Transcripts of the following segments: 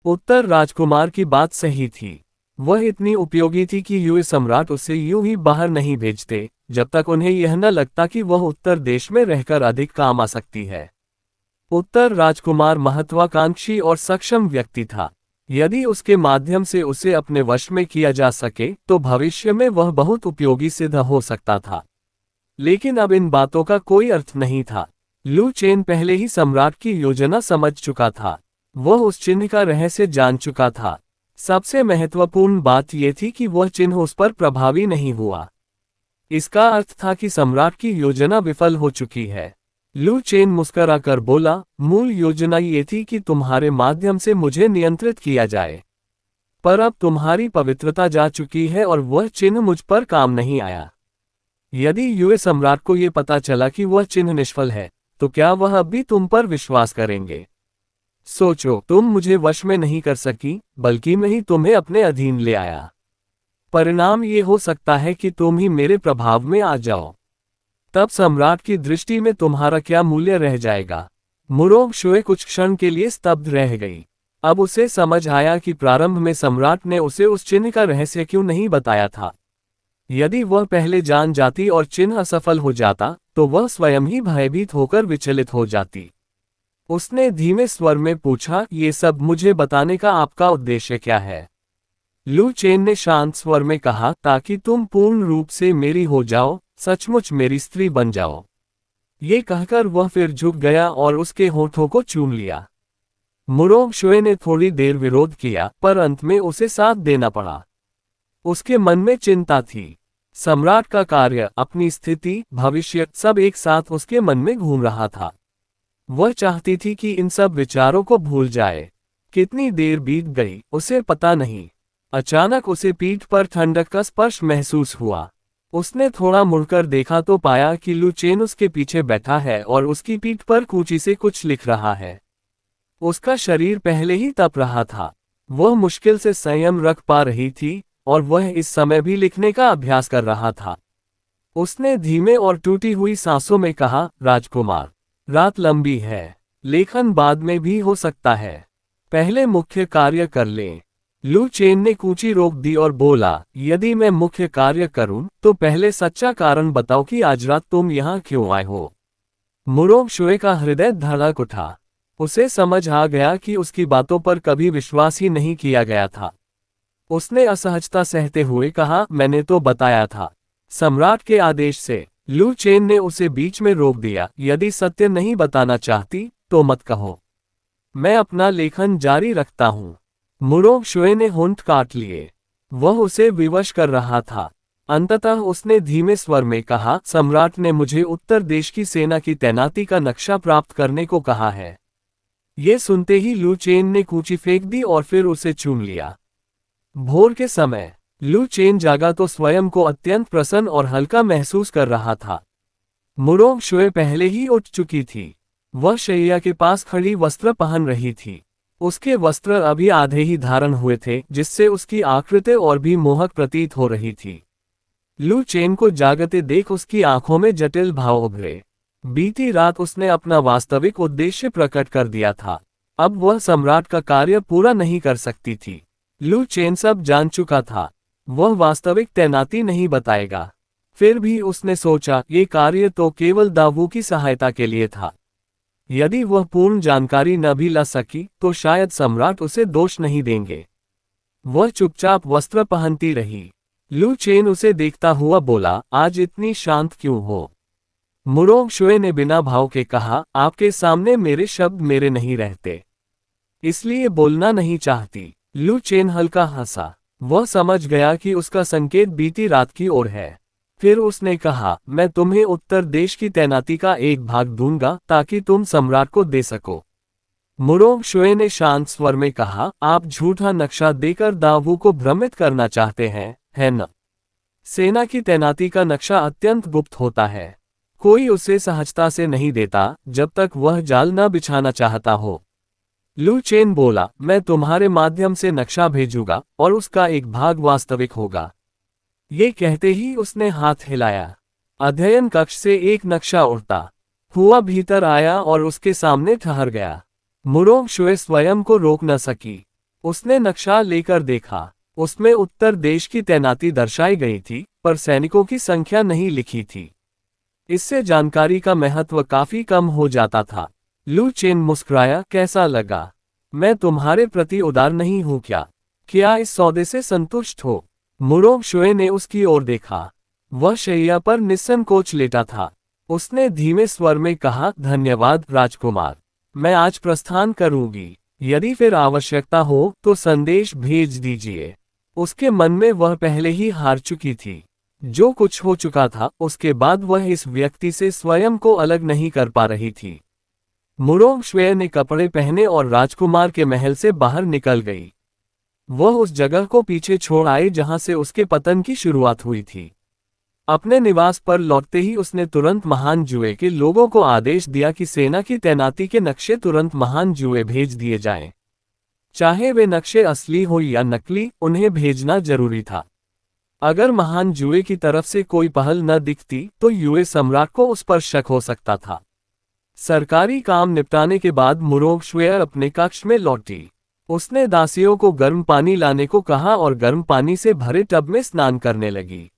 उत्तर राजकुमार की बात सही थी। वह इतनी उपयोगी थी कि युए सम्राट उसे यूं ही बाहर नहीं भेजते जब तक उन्हें यह न लगता कि वह उत्तर देश में रहकर अधिक काम आ सकती है। उत्तर राजकुमार महत्वाकांक्षी और सक्षम व्यक्ति था। यदि उसके माध्यम से उसे अपने वश में किया जा सके तो भविष्य में वह बहुत उपयोगी सिद्ध हो सकता था। लेकिन अब इन बातों का कोई अर्थ नहीं था। लू चेन पहले ही सम्राट की योजना समझ चुका था। वह उस चिन्ह का रहस्य जान चुका था। सबसे महत्वपूर्ण बात यह थी कि वह चिन्ह उस पर प्रभावी नहीं हुआ। इसका अर्थ था कि सम्राट की योजना विफल हो चुकी है। लू चेन मुस्कुराकर बोला, मूल योजना ये थी कि तुम्हारे माध्यम से मुझे नियंत्रित किया जाए। पर अब तुम्हारी पवित्रता जा चुकी है और वह चिन्ह मुझ पर काम नहीं आया। यदि युए सम्राट को ये पता चला कि वह चिन्ह निष्फल है, तो क्या वह अब भी तुम पर विश्वास करेंगे? सोचो, तुम मुझे वश में नहीं कर सकी, बल्कि मैं ही तुम्हें अपने अधीन ले आया। परिणाम ये हो सकता है कि तुम ही मेरे प्रभाव में आ जाओ। तब सम्राट की दृष्टि में तुम्हारा क्या मूल्य रह जाएगा? मुरोंग शुए कुछ क्षण के लिए स्तब्ध रह गई। अब उसे समझ आया कि प्रारंभ में सम्राट ने उसे उस चिन्ह का रहस्य क्यों नहीं बताया था। यदि वह पहले जान जाती और चिन्ह असफल हो जाता, तो वह स्वयं ही भयभीत होकर विचलित हो जाती। उसने धीमे स्वर में पूछा, ये सब मुझे बताने का आपका उद्देश्य क्या है? लू चेन ने शांत स्वर में कहा, ताकि तुम पूर्ण रूप से मेरी हो जाओ, सचमुच मेरी स्त्री बन जाओ। ये कहकर वह फिर झुक गया और उसके होठों को चूम लिया। मुरोंग शुए ने थोड़ी देर विरोध किया, पर अंत में उसे साथ देना पड़ा। उसके मन में चिंता थी। सम्राट का कार्य, अपनी स्थिति, भविष्य, सब एक साथ उसके मन में घूम रहा था। वह चाहती थी कि इन सब विचारों को भूल जाए। कितनी देर बीत गई उसे पता नहीं। अचानक उसे पीठ पर ठंडक का स्पर्श महसूस हुआ। उसने थोड़ा मुड़कर देखा तो पाया कि लू चेन उसके पीछे बैठा है और उसकी पीठ पर कूंची से कुछ लिख रहा है। उसका शरीर पहले ही तप रहा था। वह मुश्किल से संयम रख पा रही थी और वह इस समय भी लिखने का अभ्यास कर रहा था। उसने धीमे और टूटी हुई सांसों में कहा, राजकुमार, रात लंबी है। लेखन बाद में भी हो सकता है। पहले मुख्य कार्य कर लें। लू चेन ने कूंची रोक दी और बोला, यदि मैं मुख्य कार्य करूं, तो पहले सच्चा कारण बताओ कि आज रात तुम यहाँ क्यों आए हो। मुरोंग शुए का हृदय धड़क उठा। उसे समझ आ गया कि उसकी बातों पर कभी विश्वास ही नहीं किया गया था। उसने असहजता सहते हुए कहा, मैंने तो बताया था। सम्राट के आदेश से। लू चेन ने उसे बीच में रोक दिया, यदि सत्य नहीं बताना चाहती, तो मत कहो। मैं अपना लेखन जारी रखता हूं। मुरोंग शुए ने होंठ काट लिए। वह उसे विवश कर रहा था। अंततः उसने धीमे स्वर में कहा, सम्राट ने मुझे उत्तर देश की सेना की तैनाती का नक्शा प्राप्त करने को कहा है। ये सुनते ही लू चेन ने कूंची फेंक दी और फिर उसे चूम लिया। भोर के समय लू चेन जागा तो स्वयं को अत्यंत प्रसन्न और हल्का महसूस कर रहा था। मुरोंग शुए पहले ही उठ चुकी थी। वह शैया के पास खड़ी वस्त्र पहन रही थी। उसके वस्त्र अभी आधे ही धारण हुए थे, जिससे उसकी आकृति और भी मोहक प्रतीत हो रही थी। लू चेन को जागते देख उसकी आंखों में जटिल भाव उभरे। बीती रात उसने अपना वास्तविक उद्देश्य प्रकट कर दिया था। अब वह सम्राट का कार्य पूरा नहीं कर सकती थी। लू चेन सब जान चुका था। वह वास्तविक तैनाती नहीं बताएगा। फिर भी उसने सोचा, ये कार्य तो केवल दावू की सहायता के लिए था। यदि वह पूर्ण जानकारी न भी ला सकी, तो शायद सम्राट उसे दोष नहीं देंगे। वह चुपचाप वस्त्र पहनती रही। लू चेन उसे देखता हुआ बोला, आज इतनी शांत क्यों हो? मुरोंग शुए ने बिना भाव के कहा, आपके सामने मेरे शब्द मेरे नहीं रहते, इसलिए बोलना नहीं चाहती। लू चेन हल्का हंसा। वह समझ गया कि उसका संकेत बीती रात की ओर है। फिर उसने कहा, मैं तुम्हें उत्तर देश की तैनाती का एक भाग दूंगा ताकि तुम सम्राट को दे सको। मुरोंग शुए ने शांत स्वर में कहा, आप झूठा नक्शा देकर दावू को भ्रमित करना चाहते हैं, है न? सेना की तैनाती का नक्शा अत्यंत गुप्त होता है। कोई उसे सहजता से नहीं देता जब तक वह जाल न बिछाना चाहता हो। लू चेन बोला, मैं तुम्हारे माध्यम से नक्शा भेजूंगा और उसका एक भाग वास्तविक होगा। ये कहते ही उसने हाथ हिलाया। अध्ययन कक्ष से एक नक्शा उड़ता हुआ भीतर आया और उसके सामने ठहर गया। मुरोंग शुए स्वयं को रोक न सकी। उसने नक्शा लेकर देखा। उसमें उत्तर देश की तैनाती दर्शाई गई थी, पर सैनिकों की संख्या नहीं लिखी थी। इससे जानकारी का महत्व काफी कम हो जाता था। लू चेन मुस्कुराया, कैसा लगा? मैं तुम्हारे प्रति उदार नहीं हूं क्या? क्या इस सौदे से संतुष्ट हो? मुरोंग शुए ने उसकी ओर देखा। वह शैया पर निस्संकोच लेटा था। उसने धीमे स्वर में कहा, धन्यवाद राजकुमार। मैं आज प्रस्थान करूंगी। यदि फिर आवश्यकता हो तो संदेश भेज दीजिए। उसके मन में वह पहले ही हार चुकी थी। जो कुछ हो चुका था, उसके बाद वह इस व्यक्ति से स्वयं को अलग नहीं कर पा रही थी। मुरोंग श्वेय ने कपड़े पहने और राजकुमार के महल से बाहर निकल गई। वह उस जगह को पीछे छोड़ आई जहां से उसके पतन की शुरुआत हुई थी। अपने निवास पर लौटते ही उसने तुरंत महान जुए के लोगों को आदेश दिया कि सेना की तैनाती के नक्शे तुरंत महान जुए भेज दिए जाएं। चाहे वे नक्शे असली हो या नकली, उन्हें भेजना जरूरी था। अगर महान जुए की तरफ से कोई पहल न दिखती तो युए सम्राट को उस पर शक हो सकता था। सरकारी काम निपटाने के बाद मुरोंग श्वेय अपने कक्ष में लौटी। उसने दासियों को गर्म पानी लाने को कहा और गर्म पानी से भरे टब में स्नान करने लगी।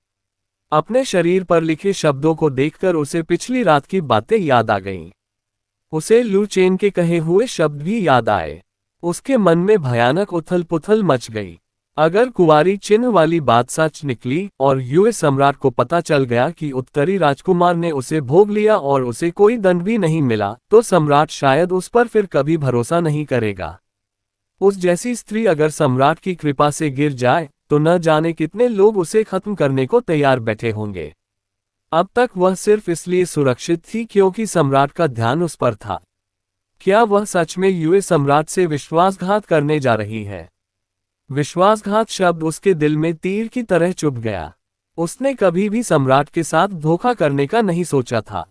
अपने शरीर पर लिखे शब्दों को देखकर उसे पिछली रात की बातें याद आ गईं। उसे लू चेन के कहे हुए शब्द भी याद आए। उसके मन में भयानक उथल पुथल मच गई। अगर कुंवारी चिन्ह वाली बात सच निकली और युए सम्राट को पता चल गया कि उत्तरी राजकुमार ने उसे भोग लिया और उसे कोई दंड भी नहीं मिला, तो सम्राट शायद उस पर फिर कभी भरोसा नहीं करेगा। उस जैसी स्त्री अगर सम्राट की कृपा से गिर जाए तो न जाने कितने लोग उसे खत्म करने को तैयार बैठे होंगे। अब तक वह सिर्फ इसलिए सुरक्षित थी क्योंकि सम्राट का ध्यान उस पर था। क्या वह सच में युए सम्राट से विश्वासघात करने जा रही है? विश्वासघात शब्द उसके दिल में तीर की तरह चुभ गया। उसने कभी भी सम्राट के साथ धोखा करने का नहीं सोचा था।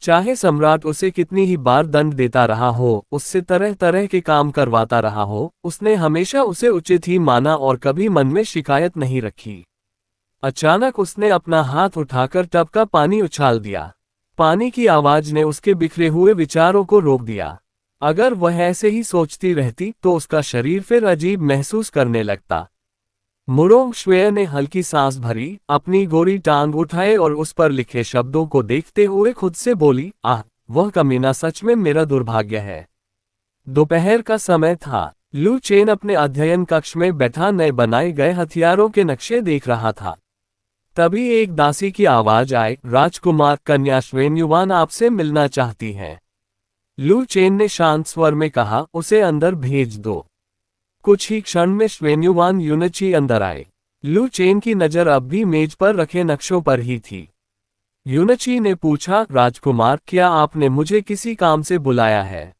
चाहे सम्राट उसे कितनी ही बार दंड देता रहा हो, उससे तरह तरह के काम करवाता रहा हो, उसने हमेशा उसे उचित ही माना और कभी मन में शिकायत नहीं रखी। अचानक उसने अपना हाथ उठाकर टब का पानी उछाल दिया। पानी की आवाज ने उसके बिखरे हुए विचारों को रोक दिया। अगर वह ऐसे ही सोचती रहती तो उसका शरीर फिर अजीब महसूस करने लगता। मुरोंग श्वेय ने हल्की सांस भरी, अपनी गोरी टांग उठाए और उस पर लिखे शब्दों को देखते हुए खुद से बोली, आह, वह कमीना सच में मेरा दुर्भाग्य है। दोपहर का समय था। लू चेन अपने अध्ययन कक्ष में बैठा नए बनाए गए हथियारों के नक्शे देख रहा था। तभी एक दासी की आवाज आई, राजकुमार, कन्या श्वेन्युवान आपसे मिलना चाहती है। लू चेन ने शांत स्वर में कहा, उसे अंदर भेज दो। कुछ ही क्षण में श्वेन्युवान यूनची अंदर आए। लू चेन की नजर अब भी मेज पर रखे नक्शों पर ही थी। यूनची ने पूछा, राजकुमार, क्या आपने मुझे किसी काम से बुलाया है?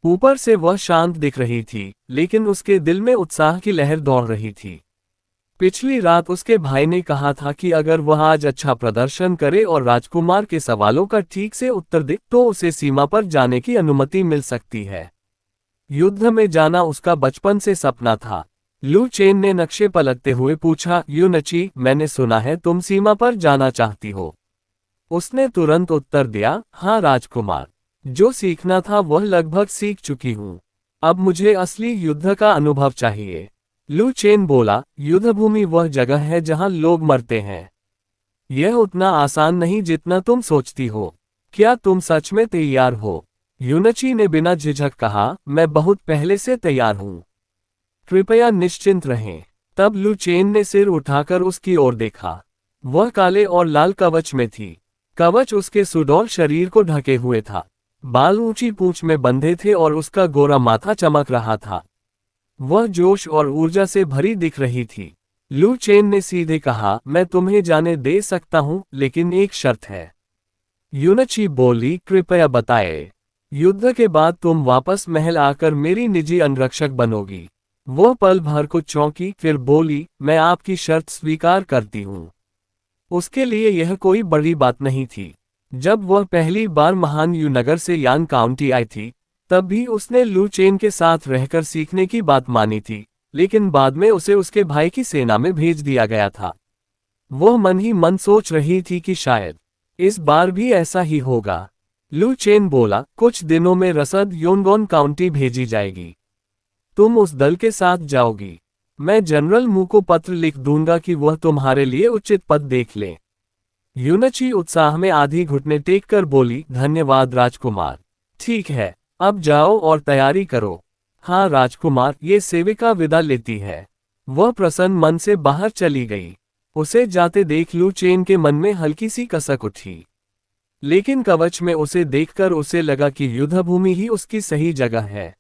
ऊपर से वह शांत दिख रही थी, लेकिन उसके दिल में उत्साह की लहर दौड़ रही थी। पिछली रात उसके भाई ने कहा था कि अगर वह आज अच्छा प्रदर्शन करे और राजकुमार के सवालों का ठीक से उत्तर दे तो उसे सीमा पर जाने की अनुमति मिल सकती है। युद्ध में जाना उसका बचपन से सपना था। लू चेन ने नक्शे पलटते हुए पूछा, यूनची, मैंने सुना है तुम सीमा पर जाना चाहती हो। उसने तुरंत उत्तर दिया, हाँ राजकुमार, जो सीखना था वह लगभग सीख चुकी हूँ। अब मुझे असली युद्ध का अनुभव चाहिए। लू चेन बोला, युद्धभूमि वह जगह है जहां लोग मरते हैं। यह उतना आसान नहीं जितना तुम सोचती हो। क्या तुम सच में तैयार हो? यूनची ने बिना झिझक कहा, मैं बहुत पहले से तैयार हूं। कृपया निश्चिंत रहें। तब लू चेन ने सिर उठाकर उसकी ओर देखा। वह काले और लाल कवच में थी। कवच उसके सुडौल शरीर को ढके हुए था। बाल ऊंची पूंछ में बंधे थे और उसका गोरा माथा चमक रहा था। वह जोश और ऊर्जा से भरी दिख रही थी। लू चेन ने सीधे कहा, मैं तुम्हें जाने दे सकता हूं, लेकिन एक शर्त है। यूनची बोली, कृपया बताएं। युद्ध के बाद तुम वापस महल आकर मेरी निजी अंगरक्षक बनोगी। वह पल भर को चौंकी, फिर बोली, मैं आपकी शर्त स्वीकार करती हूं। उसके लिए यह कोई बड़ी बात नहीं थी। जब वह पहली बार महान यू नगर से यान काउंटी आई थी, तब भी उसने लू चेन के साथ रहकर सीखने की बात मानी थी, लेकिन बाद में उसे उसके भाई की सेना में भेज दिया गया था। वह मन ही मन सोच रही थी कि शायद इस बार भी ऐसा ही होगा। लू चेन बोला, कुछ दिनों में रसद योनगोन काउंटी भेजी जाएगी। तुम उस दल के साथ जाओगी। मैं जनरल मू को पत्र लिख दूंगा कि वह तुम्हारे लिए उचित पद देख ले। यूनची उत्साह में आधी घुटने टेक कर बोली, धन्यवाद राजकुमार। ठीक है, अब जाओ और तैयारी करो। हाँ राजकुमार, ये सेविका विदा लेती है। वह प्रसन्न मन से बाहर चली गई। उसे जाते देख लू चेन के मन में हल्की सी कसक उठी। लेकिन कवच में उसे देखकर उसे लगा कि युद्धभूमि ही उसकी सही जगह है।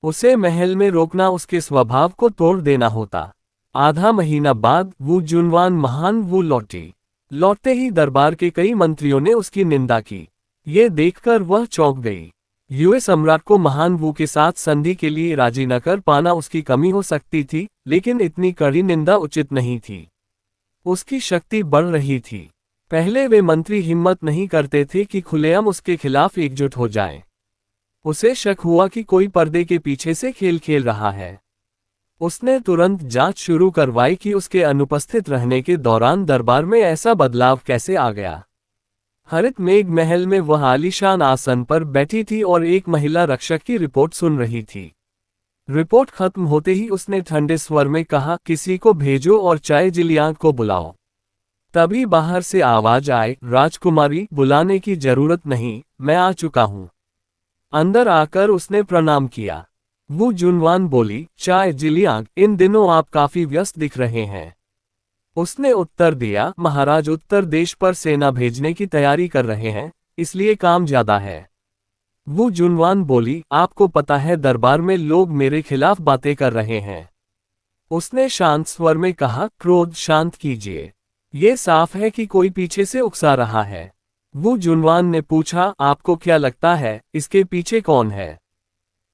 उसे महल में रोकना उसके स्वभाव को तोड़ देना होता। आधा महीना बाद वू जुनवान महान वू लौटी। लौटते ही दरबार के कई मंत्रियों ने उसकी निंदा की। ये देखकर वह चौंक गई। यूएस सम्राट को महान वू के साथ संधि के लिए राजी न कर पाना उसकी कमी हो सकती थी, लेकिन इतनी कड़ी निंदा उचित नहीं थी। उसकी शक्ति बढ़ रही थी। पहले वे मंत्री हिम्मत नहीं करते थे कि खुलेआम उसके खिलाफ एकजुट हो जाएं। उसे शक हुआ कि कोई पर्दे के पीछे से खेल खेल रहा है। उसने तुरंत जांच शुरू करवाई कि उसके अनुपस्थित रहने के दौरान दरबार में ऐसा बदलाव कैसे आ गया। हरित मेघ महल में वह आलीशान आसन पर बैठी थी और एक महिला रक्षक की रिपोर्ट सुन रही थी। रिपोर्ट खत्म होते ही उसने ठंडे स्वर में कहा, किसी को भेजो और चाय जिलियांग को बुलाओ। तभी बाहर से आवाज आए, राजकुमारी, बुलाने की जरूरत नहीं, मैं आ चुका हूं। अंदर आकर उसने प्रणाम किया। वू जुनवान बोली, चाय जिलियांग, इन दिनों आप काफी व्यस्त दिख रहे हैं। उसने उत्तर दिया, महाराज उत्तर देश पर सेना भेजने की तैयारी कर रहे हैं, इसलिए काम ज्यादा है। वू जुनवान बोली, आपको पता है दरबार में लोग मेरे खिलाफ बातें कर रहे हैं। उसने शांत स्वर में कहा, क्रोध शांत कीजिए। ये साफ है कि कोई पीछे से उकसा रहा है। वू जुनवान ने पूछा, आपको क्या लगता है इसके पीछे कौन है?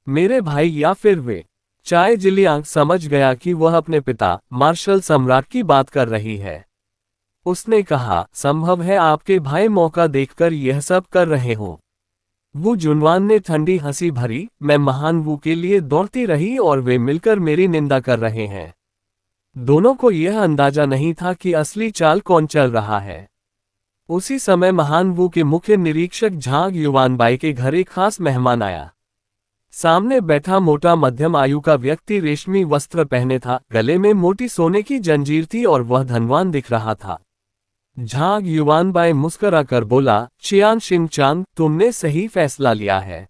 मेरे भाई या फिर वे? चाय जिलियांग समझ गया कि वह अपने पिता मार्शल सम्राट की बात कर रही है। उसने कहा, संभव है आपके भाई मौका देखकर यह सब कर रहे हों। वू जुनवान ने ठंडी हंसी भरी, मैं महान वू के लिए दौड़ती रही और वे मिलकर मेरी निंदा कर रहे हैं। दोनों को यह अंदाजा नहीं था कि असली चाल कौन चल रहा है। उसी समय महान वू के मुख्य निरीक्षक झांग युवानबाई के घर एक खास मेहमान आया। सामने बैठा मोटा मध्यम आयु का व्यक्ति रेशमी वस्त्र पहने था, गले में मोटी सोने की जंजीर थी और वह धनवान दिख रहा था। झांग युवानबाई मुस्कुराकर बोला, चियान शिंगचांग, तुमने सही फैसला लिया है।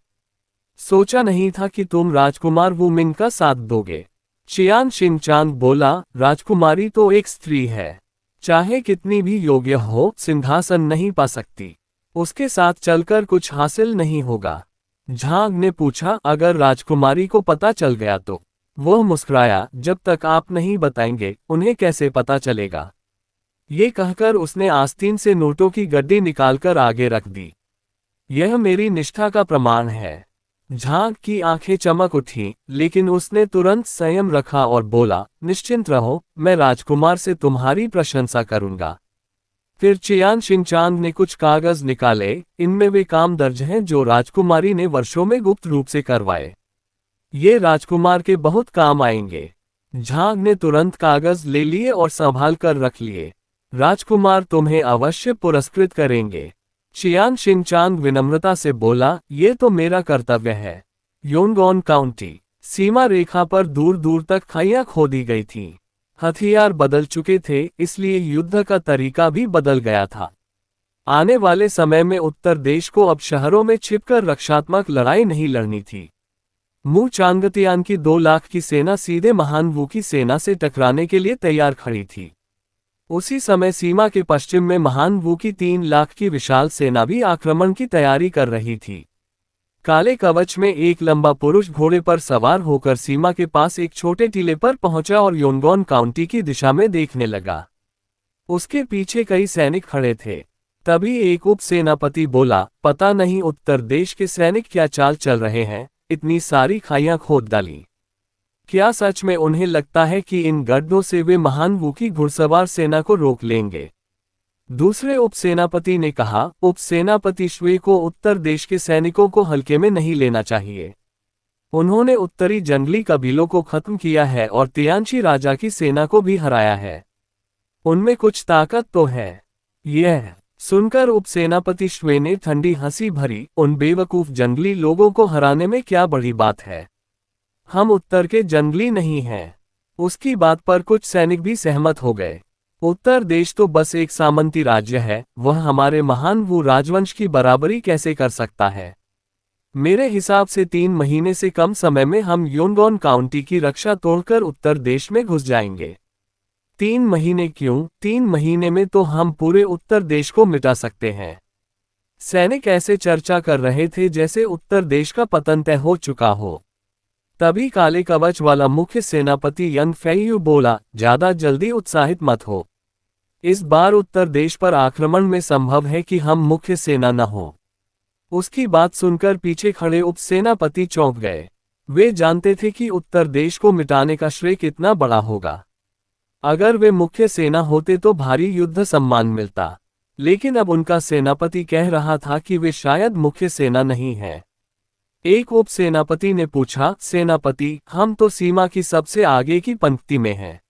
सोचा नहीं था कि तुम राजकुमार वू मिंग का साथ दोगे। चियान शिंगचांग बोला, राजकुमारी तो एक स्त्री है, चाहे कितनी भी योग्य हो सिंहासन नहीं पा सकती। उसके साथ चलकर कुछ हासिल नहीं होगा। झांग ने पूछा, अगर राजकुमारी को पता चल गया तो? वह मुस्कुराया, जब तक आप नहीं बताएंगे उन्हें कैसे पता चलेगा। ये कहकर उसने आस्तीन से नोटों की गड्डी निकालकर आगे रख दी। यह मेरी निष्ठा का प्रमाण है। झांग की आंखें चमक उठी, लेकिन उसने तुरंत संयम रखा और बोला, निश्चिंत रहो, मैं राजकुमार से तुम्हारी प्रशंसा करूंगा। फिर चियान शिंगचांग ने कुछ कागज निकाले, इनमें वे काम दर्ज हैं जो राजकुमारी ने वर्षों में गुप्त रूप से करवाए। ये राजकुमार के बहुत काम आएंगे। झांग ने तुरंत कागज ले लिए और संभाल कर रख लिए। राजकुमार तुम्हें अवश्य पुरस्कृत करेंगे। चियान शिंगचांग विनम्रता से बोला, ये तो मेरा कर्तव्य है। योनगॉन काउंटी सीमा रेखा पर दूर दूर तक खाइयां खोदी गई थीं। हथियार बदल चुके थे, इसलिए युद्ध का तरीका भी बदल गया था। आने वाले समय में उत्तर देश को अब शहरों में छिपकर रक्षात्मक लड़ाई नहीं लड़नी थी। मू चांगतियान की 2 लाख की सेना सीधे महान वू की सेना से टकराने के लिए तैयार खड़ी थी। उसी समय सीमा के पश्चिम में महान वू की 3 लाख की विशाल सेना भी आक्रमण की तैयारी कर रही थी। काले कवच में एक लंबा पुरुष घोड़े पर सवार होकर सीमा के पास एक छोटे टीले पर पहुंचा और योनगॉन काउंटी की दिशा में देखने लगा। उसके पीछे कई सैनिक खड़े थे। तभी एक उप सेनापति बोला, पता नहीं उत्तर देश के सैनिक क्या चाल चल रहे हैं, इतनी सारी खाइयां खोद डाली। क्या सच में उन्हें लगता है कि इन गड्ढों से वे महान वू की घुड़सवार सेना को रोक लेंगे? दूसरे उपसेनापति ने कहा, उपसेनापति श्वे को उत्तर देश के सैनिकों को हल्के में नहीं लेना चाहिए। उन्होंने उत्तरी जंगली कबीलों को खत्म किया है और तियानशी राजा की सेना को भी हराया है। उनमें कुछ ताकत तो है। यह सुनकर उपसेनापति श्वे ने ठंडी हंसी भरी, उन बेवकूफ जंगली लोगों को हराने में क्या बड़ी बात है। हम उत्तर के जंगली नहीं हैं। उसकी बात पर कुछ सैनिक भी सहमत हो गए। उत्तर देश तो बस एक सामंती राज्य है, वह हमारे महान वू राजवंश की बराबरी कैसे कर सकता है। मेरे हिसाब से 3 महीने से कम समय में हम योनगॉन काउंटी की रक्षा तोड़कर उत्तर देश में घुस जाएंगे। 3 महीने क्यों? 3 महीने में तो हम पूरे उत्तर देश को मिटा सकते हैं। सैनिक ऐसे चर्चा कर रहे थे जैसे उत्तर देश का पतन तय हो चुका हो। तभी काले कवच वाला मुख्य सेनापति यंग फेयू बोला, ज्यादा जल्दी उत्साहित मत हो। इस बार उत्तर देश पर आक्रमण में संभव है कि हम मुख्य सेना न हो। उसकी बात सुनकर पीछे खड़े उपसेनापति चौंक गए। वे जानते थे कि उत्तर देश को मिटाने का श्रेय कितना बड़ा होगा। अगर वे मुख्य सेना होते तो भारी युद्ध सम्मान मिलता, लेकिन अब उनका सेनापति कह रहा था कि वे शायद मुख्य सेना नहीं है। एक उप सेनापति ने पूछा, सेनापति, हम तो सीमा की सबसे आगे की पंक्ति में हैं।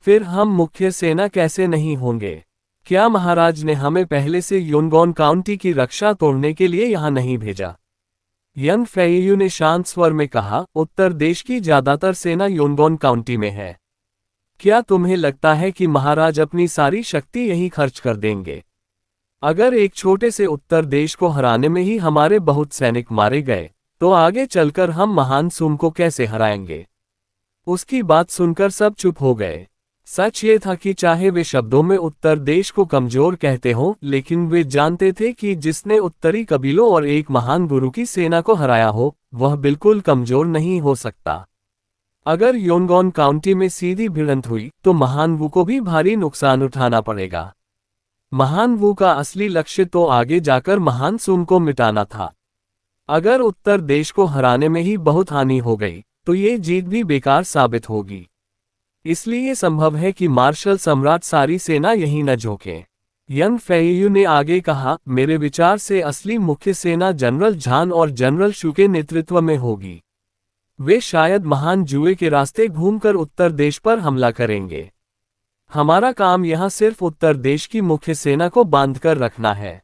फिर हम मुख्य सेना कैसे नहीं होंगे? क्या महाराज ने हमें पहले से योनगॉन काउंटी की रक्षा तोड़ने के लिए यहाँ नहीं भेजा? यंग फेयू ने शांत स्वर में कहा, उत्तर देश की ज्यादातर सेना योनगॉन काउंटी में है। क्या तुम्हें लगता है कि महाराज अपनी सारी शक्ति यहीं खर्च कर देंगे? अगर एक छोटे से उत्तर देश को हराने में ही हमारे बहुत सैनिक मारे गए, तो आगे चलकर हम महान सुम को कैसे हराएंगे? उसकी बात सुनकर सब चुप हो गए। सच ये था कि चाहे वे शब्दों में उत्तर देश को कमजोर कहते हों, लेकिन वे जानते थे कि जिसने उत्तरी कबीलों और एक महान गुरु की सेना को हराया हो, वह बिल्कुल कमजोर नहीं हो सकता। अगर योनगॉन काउंटी में सीधी भिड़ंत हुई तो महान वू को भी भारी नुकसान उठाना पड़ेगा। महान वू का असली लक्ष्य तो आगे जाकर महान सुम को मिटाना था। अगर उत्तर देश को हराने में ही बहुत हानि हो गई तो ये जीत भी बेकार साबित होगी। इसलिए संभव है कि मार्शल सम्राट सारी सेना यहीं न झोंके। यंग फेयू ने आगे कहा, मेरे विचार से असली मुख्य सेना जनरल झान और जनरल शू के नेतृत्व में होगी। वे शायद महान जुए के रास्ते घूमकर उत्तर देश पर हमला करेंगे। हमारा काम यहाँ सिर्फ उत्तर देश की मुख्य सेना को बांधकर रखना है।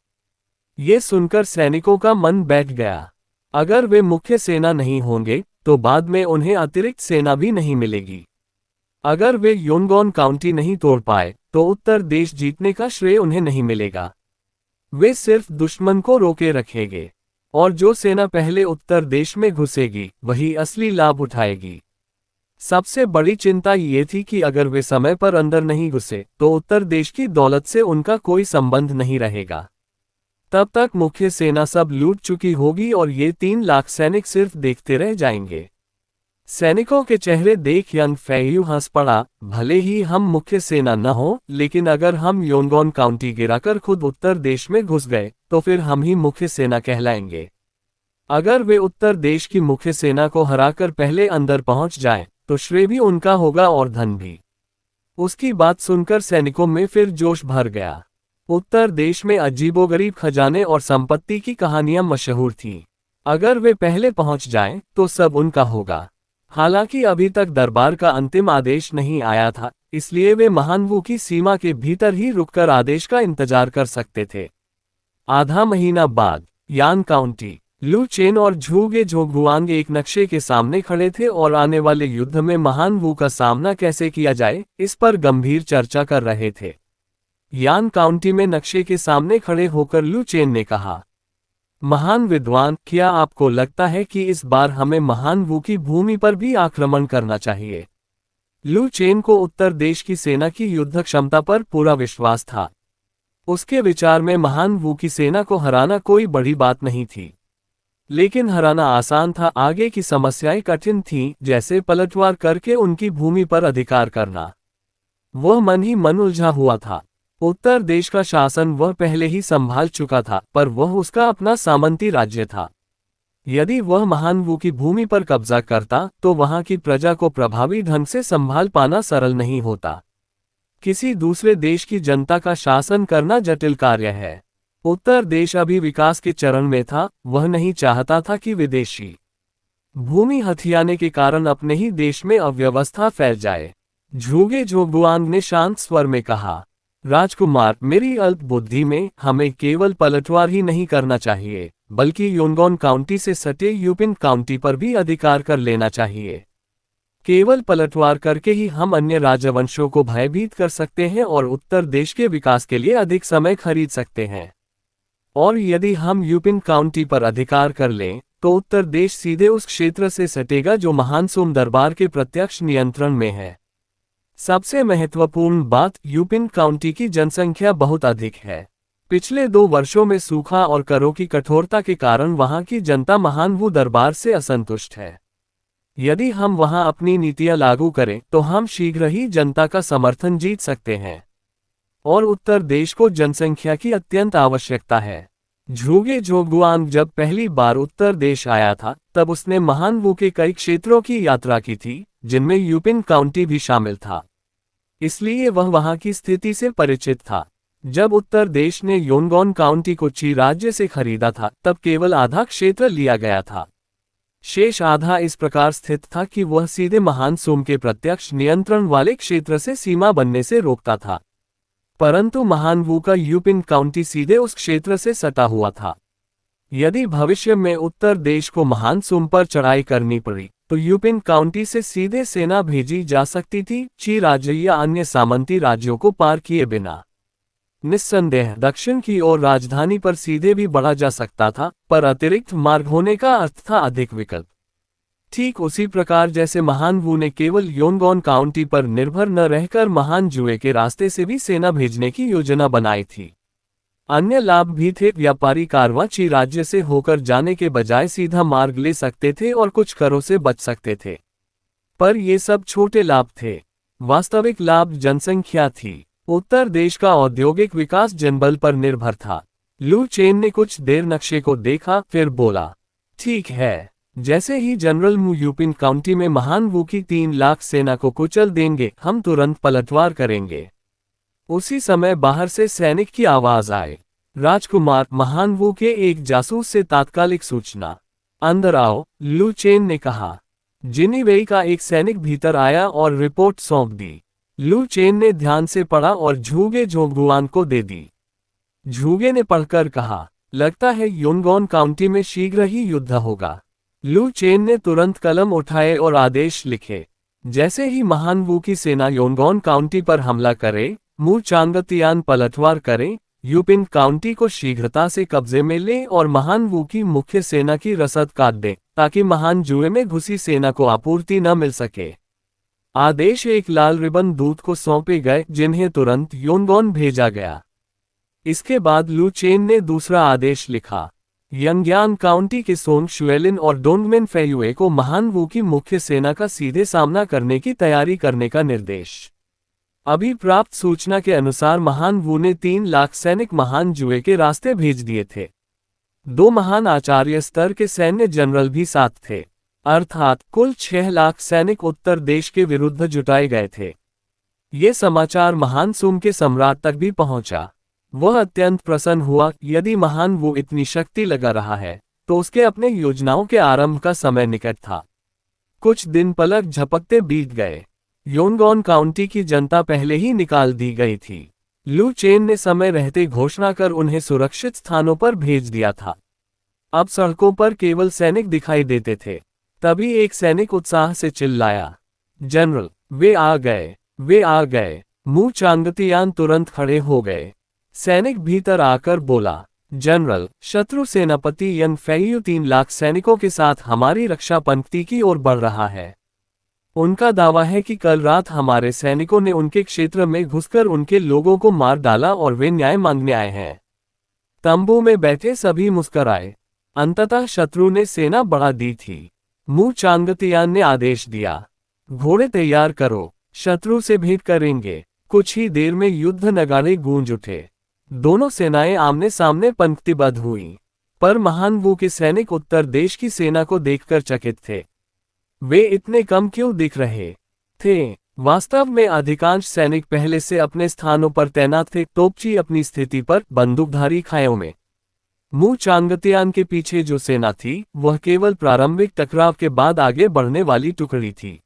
ये सुनकर सैनिकों का मन बैठ गया। अगर वे मुख्य सेना नहीं होंगे तो बाद में उन्हें अतिरिक्त सेना भी नहीं मिलेगी। अगर वे योनगॉन काउंटी नहीं तोड़ पाए तो उत्तर देश जीतने का श्रेय उन्हें नहीं मिलेगा। वे सिर्फ दुश्मन को रोके रखेंगे, और जो सेना पहले उत्तर देश में घुसेगी वही असली लाभ उठाएगी। सबसे बड़ी चिंता ये थी कि अगर वे समय पर अंदर नहीं घुसे तो उत्तर देश की दौलत से उनका कोई संबंध नहीं रहेगा। तब तक मुख्य सेना सब लूट चुकी होगी और ये 3 लाख सैनिक सिर्फ देखते रह जाएंगे। सैनिकों के चेहरे देख यंग फेयू हंस पड़ा, भले ही हम मुख्य सेना न हो, लेकिन अगर हम योनगॉन काउंटी गिराकर खुद उत्तर देश में घुस गए तो फिर हम ही मुख्य सेना कहलाएंगे। अगर वे उत्तर देश की मुख्य सेना को हराकर पहले अंदर पहुंच जाएं, तो श्रेय भी उनका होगा और धन भी। उसकी बात सुनकर सैनिकों में फिर जोश भर गया। उत्तर देश में अजीबोगरीब खजाने और संपत्ति की कहानियां मशहूर थीं। अगर वे पहले पहुंच जाएं, तो सब उनका होगा। हालांकि अभी तक दरबार का अंतिम आदेश नहीं आया था, इसलिए वे महान वू की सीमा के भीतर ही रुककर आदेश का इंतजार कर सकते थे। आधा महीना बाद यान काउंटी, लू चेन और झूगे झोगुआंग एक नक्शे के सामने खड़े थे और आने वाले युद्ध में महान वू का सामना कैसे किया जाए, इस पर गंभीर चर्चा कर रहे थे। यान काउंटी में नक्शे के सामने खड़े होकर लू चेन ने कहा, महान विद्वान, क्या आपको लगता है कि इस बार हमें महान वू की भूमि पर भी आक्रमण करना चाहिए? लू चेन को उत्तर देश की सेना की युद्ध क्षमता पर पूरा विश्वास था। उसके विचार में महान वू की सेना को हराना कोई बड़ी बात नहीं थी, लेकिन हराना आसान था। आगे की समस्याएं कठिन थीं, जैसे पलटवार करके उनकी भूमि पर अधिकार करना। वह मन ही मन उलझा हुआ था। उत्तर देश का शासन वह पहले ही संभाल चुका था, पर वह उसका अपना सामंती राज्य था। यदि वह महान वू की भूमि पर कब्जा करता तो वहां की प्रजा को प्रभावी ढंग से संभाल पाना सरल नहीं होता। किसी दूसरे देश की जनता का शासन करना जटिल कार्य है। उत्तर देश अभी विकास के चरण में था। वह नहीं चाहता था कि विदेशी भूमि हथियाने के कारण अपने ही देश में अव्यवस्था फैल जाए। झूगे झोगुआंग ने शांत स्वर में कहा, राजकुमार, मेरी अल्प बुद्धि में हमें केवल पलटवार ही नहीं करना चाहिए, बल्कि योनगॉन काउंटी से सटे यूपिन काउंटी पर भी अधिकार कर लेना चाहिए। केवल पलटवार करके ही हम अन्य राजवंशों को भयभीत कर सकते हैं और उत्तर देश के विकास के लिए अधिक समय खरीद सकते हैं। और यदि हम यूपिन काउंटी पर अधिकार कर लें, तो उत्तर देश सीधे उस क्षेत्र से सटेगा जो महान सुम दरबार के प्रत्यक्ष नियंत्रण में है। सबसे महत्वपूर्ण बात, यूपिन काउंटी की जनसंख्या बहुत अधिक है। पिछले 2 वर्षों में सूखा और करों की कठोरता के कारण वहां की जनता महान वू दरबार से असंतुष्ट है। यदि हम वहां अपनी नीतियां लागू करें तो हम शीघ्र ही जनता का समर्थन जीत सकते हैं। और उत्तर देश को जनसंख्या की अत्यंत आवश्यकता है। झुगे झोगुआंग जब पहली बार उत्तर देश आया था, तब उसने महान वू के कई क्षेत्रों की यात्रा की थी, जिनमें यूपिन काउंटी भी शामिल था। इसलिए वह वहां की स्थिति से परिचित था। जब उत्तर देश ने योनगॉन काउंटी को ची राज्य से खरीदा था, तब केवल आधा क्षेत्र लिया गया था। शेष आधा इस प्रकार स्थित था कि वह सीधे महान सुम के प्रत्यक्ष नियंत्रण वाले क्षेत्र से सीमा बनने से रोकता था। परंतु महान वू का यूपिन काउंटी सीधे उस क्षेत्र से सटा हुआ था। यदि भविष्य में उत्तर देश को महान सुम पर चढ़ाई करनी पड़ी, तो यूपिन काउंटी से सीधे सेना भेजी जा सकती थी, ची राज्य या अन्य सामंती राज्यों को पार किए बिना। निस्संदेह दक्षिण की ओर राजधानी पर सीधे भी बढ़ा जा सकता था, पर अतिरिक्त मार्ग होने का अर्थ था अधिक विकल्प। ठीक उसी प्रकार जैसे महान वू ने केवल योनगॉन काउंटी पर निर्भर न रहकर महान जुए के रास्ते से भी सेना भेजने की योजना बनाई थी। अन्य लाभ भी थे। व्यापारी कारवां ची राज्य से होकर जाने के बजाय सीधा मार्ग ले सकते थे और कुछ करों से बच सकते थे। पर ये सब छोटे लाभ थे। वास्तविक लाभ जनसंख्या थी। उत्तर देश का औद्योगिक विकास जनबल पर निर्भर था। लू चेन ने कुछ देर नक्शे को देखा, फिर बोला, ठीक है, जैसे ही जनरल मू यूपिन काउंटी में महान वू की 3 लाख सेना को कुचल देंगे, हम तुरंत पलटवार करेंगे। उसी समय बाहर से सैनिक की आवाज आए, राजकुमार, महान वू के एक जासूस से तात्कालिक सूचना। अंदर आओ, लू चेन ने कहा। जिनीवेई का एक सैनिक भीतर आया और रिपोर्ट सौंप दी। लू चेन ने ध्यान से पढ़ा और झुगे झोगुआन को दे दी। झुगे ने पढ़कर कहा, लगता है योनगॉन काउंटी में शीघ्र ही युद्ध होगा। लू चेन ने तुरंत कलम उठाए और आदेश लिखे, जैसे ही महान वू की सेना योनगॉन काउंटी पर हमला करे, मू चांगतियान पलटवार करें, यूपिन काउंटी को शीघ्रता से कब्जे में ले और महान वू की मुख्य सेना की रसद काट दे, ताकि महान जुए में घुसी सेना को आपूर्ति न मिल सके। आदेश एक लाल रिबन दूत को सौंपे गए, जिन्हें तुरंत योनगॉन भेजा गया। इसके बाद लू चेन ने दूसरा आदेश लिखा, यंगयान काउंटी के सोंग शुएलिन और डोंगमिन फेयुए को महान वू की मुख्य सेना का सीधे सामना करने की तैयारी करने का निर्देश। अभी प्राप्त सूचना के अनुसार महान वू ने 3 लाख सैनिक महान जुए के रास्ते भेज दिए थे। 2 महान आचार्य स्तर के सैन्य जनरल भी साथ थे, अर्थात कुल 6 लाख सैनिक उत्तर देश के विरुद्ध जुटाए गए थे। ये समाचार महान सुम के सम्राट तक भी पहुंचा। वह अत्यंत प्रसन्न हुआ। यदि महान वू इतनी शक्ति लगा रहा है, तो उसके अपने योजनाओं के आरंभ का समय निकट था। कुछ दिन पलक झपकते बीत गए। योनगॉन काउंटी की जनता पहले ही निकाल दी गई थी। लू चेन ने समय रहते घोषणा कर उन्हें सुरक्षित स्थानों पर भेज दिया था। अब सड़कों पर केवल सैनिक दिखाई देते थे। तभी एक सैनिक उत्साह से चिल्लाया, जनरल, वे आ गए, वे आ गए। मू चांगतियान तुरंत खड़े हो गए। सैनिक भीतर आकर बोला, जनरल, शत्रु सेनापति यंग फेयू 3 लाख सैनिकों के साथ हमारी रक्षा पंक्ति की ओर बढ़ रहा है। उनका दावा है कि कल रात हमारे सैनिकों ने उनके क्षेत्र में घुसकर उनके लोगों को मार डाला और वे न्याय मांगने आए हैं। तंबू में बैठे सभी मुस्कराए। अंततः शत्रु ने सेना बढ़ा दी थी। मू चांगतियान ने आदेश दिया, घोड़े तैयार करो, शत्रु से भेंट करेंगे। कुछ ही देर में युद्ध नगाड़े गूंज उठे। दोनों सेनाएं आमने सामने पंक्तिबद्ध हुईं। पर महान वू के सैनिक उत्तर देश की सेना को देखकर चकित थे। वे इतने कम क्यों दिख रहे थे? वास्तव में अधिकांश सैनिक पहले से अपने स्थानों पर तैनात थे, तोपची अपनी स्थिति पर, बंदूकधारी खायों में। मू चांगतियान के पीछे जो सेना थी, वह केवल प्रारंभिक टकराव के बाद आगे बढ़ने वाली टुकड़ी थी।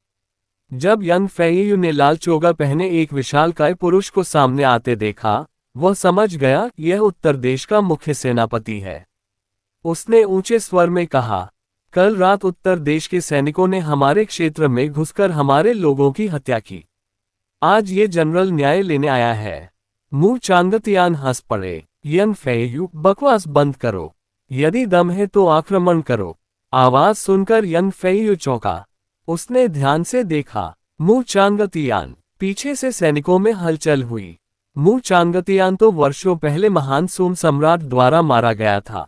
जब यंग फेयू ने लाल चोगा पहने एक विशालकाय पुरुष को सामने आते देखा, वह समझ गया, यह उत्तर देश का मुख्य सेनापति है। उसने ऊंचे स्वर में कहा, कल रात उत्तर देश के सैनिकों ने हमारे क्षेत्र में घुसकर हमारे लोगों की हत्या की। आज ये जनरल न्याय लेने आया है। मू चांगतियान हंस पड़े। यन फेयू, बकवास बंद करो। यदि दम है तो आक्रमण करो। आवाज सुनकर यन फेयू चौंका। उसने ध्यान से देखा। मू चांगतियान। पीछे से सैनिकों में हलचल हुई। मू चांगतियान तो वर्षों पहले महान सूम सम्राट द्वारा मारा गया था।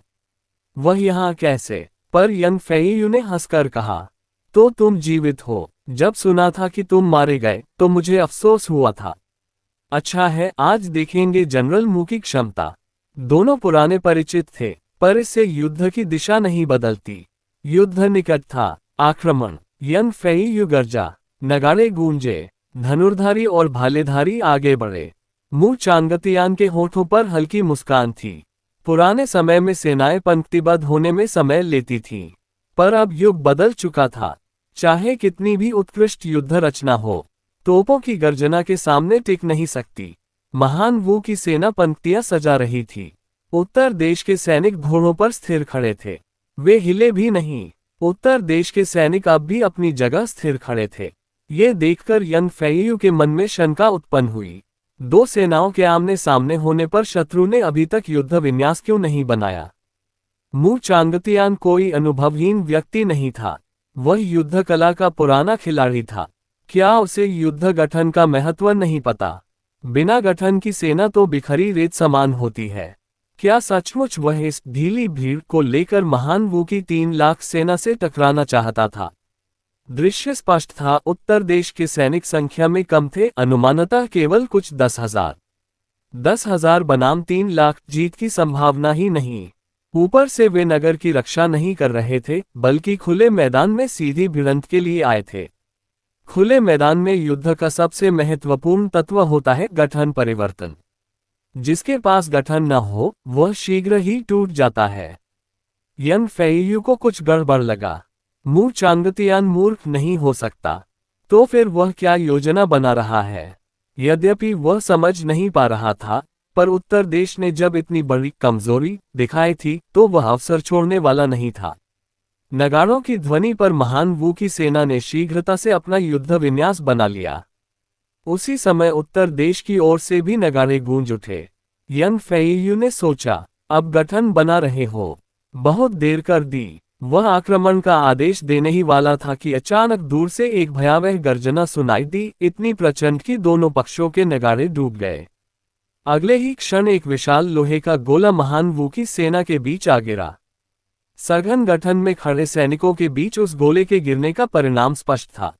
वह यहाँ कैसे? पर यन फेयू ने हंसकर कहा, तो तुम जीवित हो। जब सुना था कि तुम मारे गए तो मुझे अफसोस हुआ था। अच्छा है, आज देखेंगे जनरल मू की क्षमता। दोनों पुराने परिचित थे, पर इससे युद्ध की दिशा नहीं बदलती। युद्ध निकट था। आक्रमण। यन फेयू गरजा। नगाड़े गूंजे। धनुर्धारी और भालेधारी आगे बढ़े। मू चांगतियान के होठों पर हल्की मुस्कान थी। पुराने समय में सेनाएं पंक्तिबद्ध होने में समय लेती थीं, पर अब युग बदल चुका था। चाहे कितनी भी उत्कृष्ट युद्ध रचना हो, तोपों की गर्जना के सामने टिक नहीं सकती। महान वू की सेना पंक्तियां सजा रही थी। उत्तर देश के सैनिक घोड़ों पर स्थिर खड़े थे। वे हिले भी नहीं। उत्तर देश के सैनिक अब भी अपनी जगह स्थिर खड़े थे। ये देखकर यन फेयू के मन में शंका उत्पन्न हुई। दो सेनाओं के आमने सामने होने पर शत्रु ने अभी तक युद्ध विन्यास क्यों नहीं बनाया? मू चांगतियान कोई अनुभवहीन व्यक्ति नहीं था। वह युद्ध कला का पुराना खिलाड़ी था। क्या उसे युद्ध गठन का महत्व नहीं पता? बिना गठन की सेना तो बिखरी रेत समान होती है। क्या सचमुच वह इस ढीली भीड़ को लेकर महान वू की 3 लाख सेना से टकराना चाहता था? दृश्य स्पष्ट था। उत्तर देश के सैनिक संख्या में कम थे, अनुमानतः केवल कुछ 10,000। 10,000 बनाम 3 लाख, जीत की संभावना ही नहीं। ऊपर से वे नगर की रक्षा नहीं कर रहे थे, बल्कि खुले मैदान में सीधी भिड़ंत के लिए आए थे। खुले मैदान में युद्ध का सबसे महत्वपूर्ण तत्व होता है गठन परिवर्तन। जिसके पास गठन न हो, वह शीघ्र ही टूट जाता है। यन फेयू को कुछ गड़बड़ लगा। मू चांगतियान मूर्ख नहीं हो सकता। तो फिर वह क्या योजना बना रहा है? यद्यपि वह समझ नहीं पा रहा था, पर उत्तर देश ने जब इतनी बड़ी कमजोरी दिखाई थी तो वह अवसर छोड़ने वाला नहीं था। नगाड़ों की ध्वनि पर महान वू की सेना ने शीघ्रता से अपना युद्ध विन्यास बना लिया। उसी समय उत्तर देश की ओर से भी नगाड़े गूंज उठे। यन फेयू ने सोचा, अब गठन बना रहे हो। बहुत देर कर दी। वह आक्रमण का आदेश देने ही वाला था कि अचानक दूर से एक भयावह गर्जना सुनाई दी, इतनी प्रचंड कि दोनों पक्षों के नगाड़े डूब गए। अगले ही क्षण एक विशाल लोहे का गोला महान वू की सेना के बीच आ गिरा। सघन गठन में खड़े सैनिकों के बीच उस गोले के गिरने का परिणाम स्पष्ट था।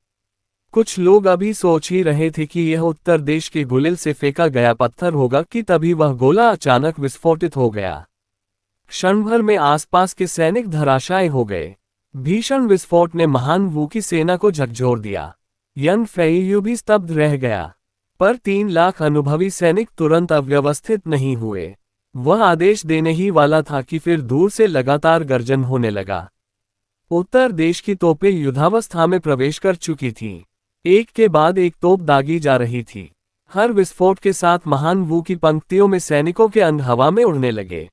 कुछ लोग अभी सोच ही रहे थे कि यह उत्तर देश के गुलेल से फेंका गया पत्थर होगा कि तभी वह गोला अचानक विस्फोटित हो गया। क्षण भर में आसपास के सैनिक धराशायी हो गए। भीषण विस्फोट ने महान वू की सेना को झकझोर दिया। यन फेयू भी स्तब्ध रह गया। पर 3 लाख अनुभवी सैनिक तुरंत अव्यवस्थित नहीं हुए। वह आदेश देने ही वाला था कि फिर दूर से लगातार गर्जन होने लगा। उत्तर देश की तोपें युद्धावस्था में प्रवेश कर चुकी थीं। एक के बाद एक तोप दागी जा रही थी। हर विस्फोट के साथ महान वू की पंक्तियों में सैनिकों के अंग हवा में उड़ने लगे।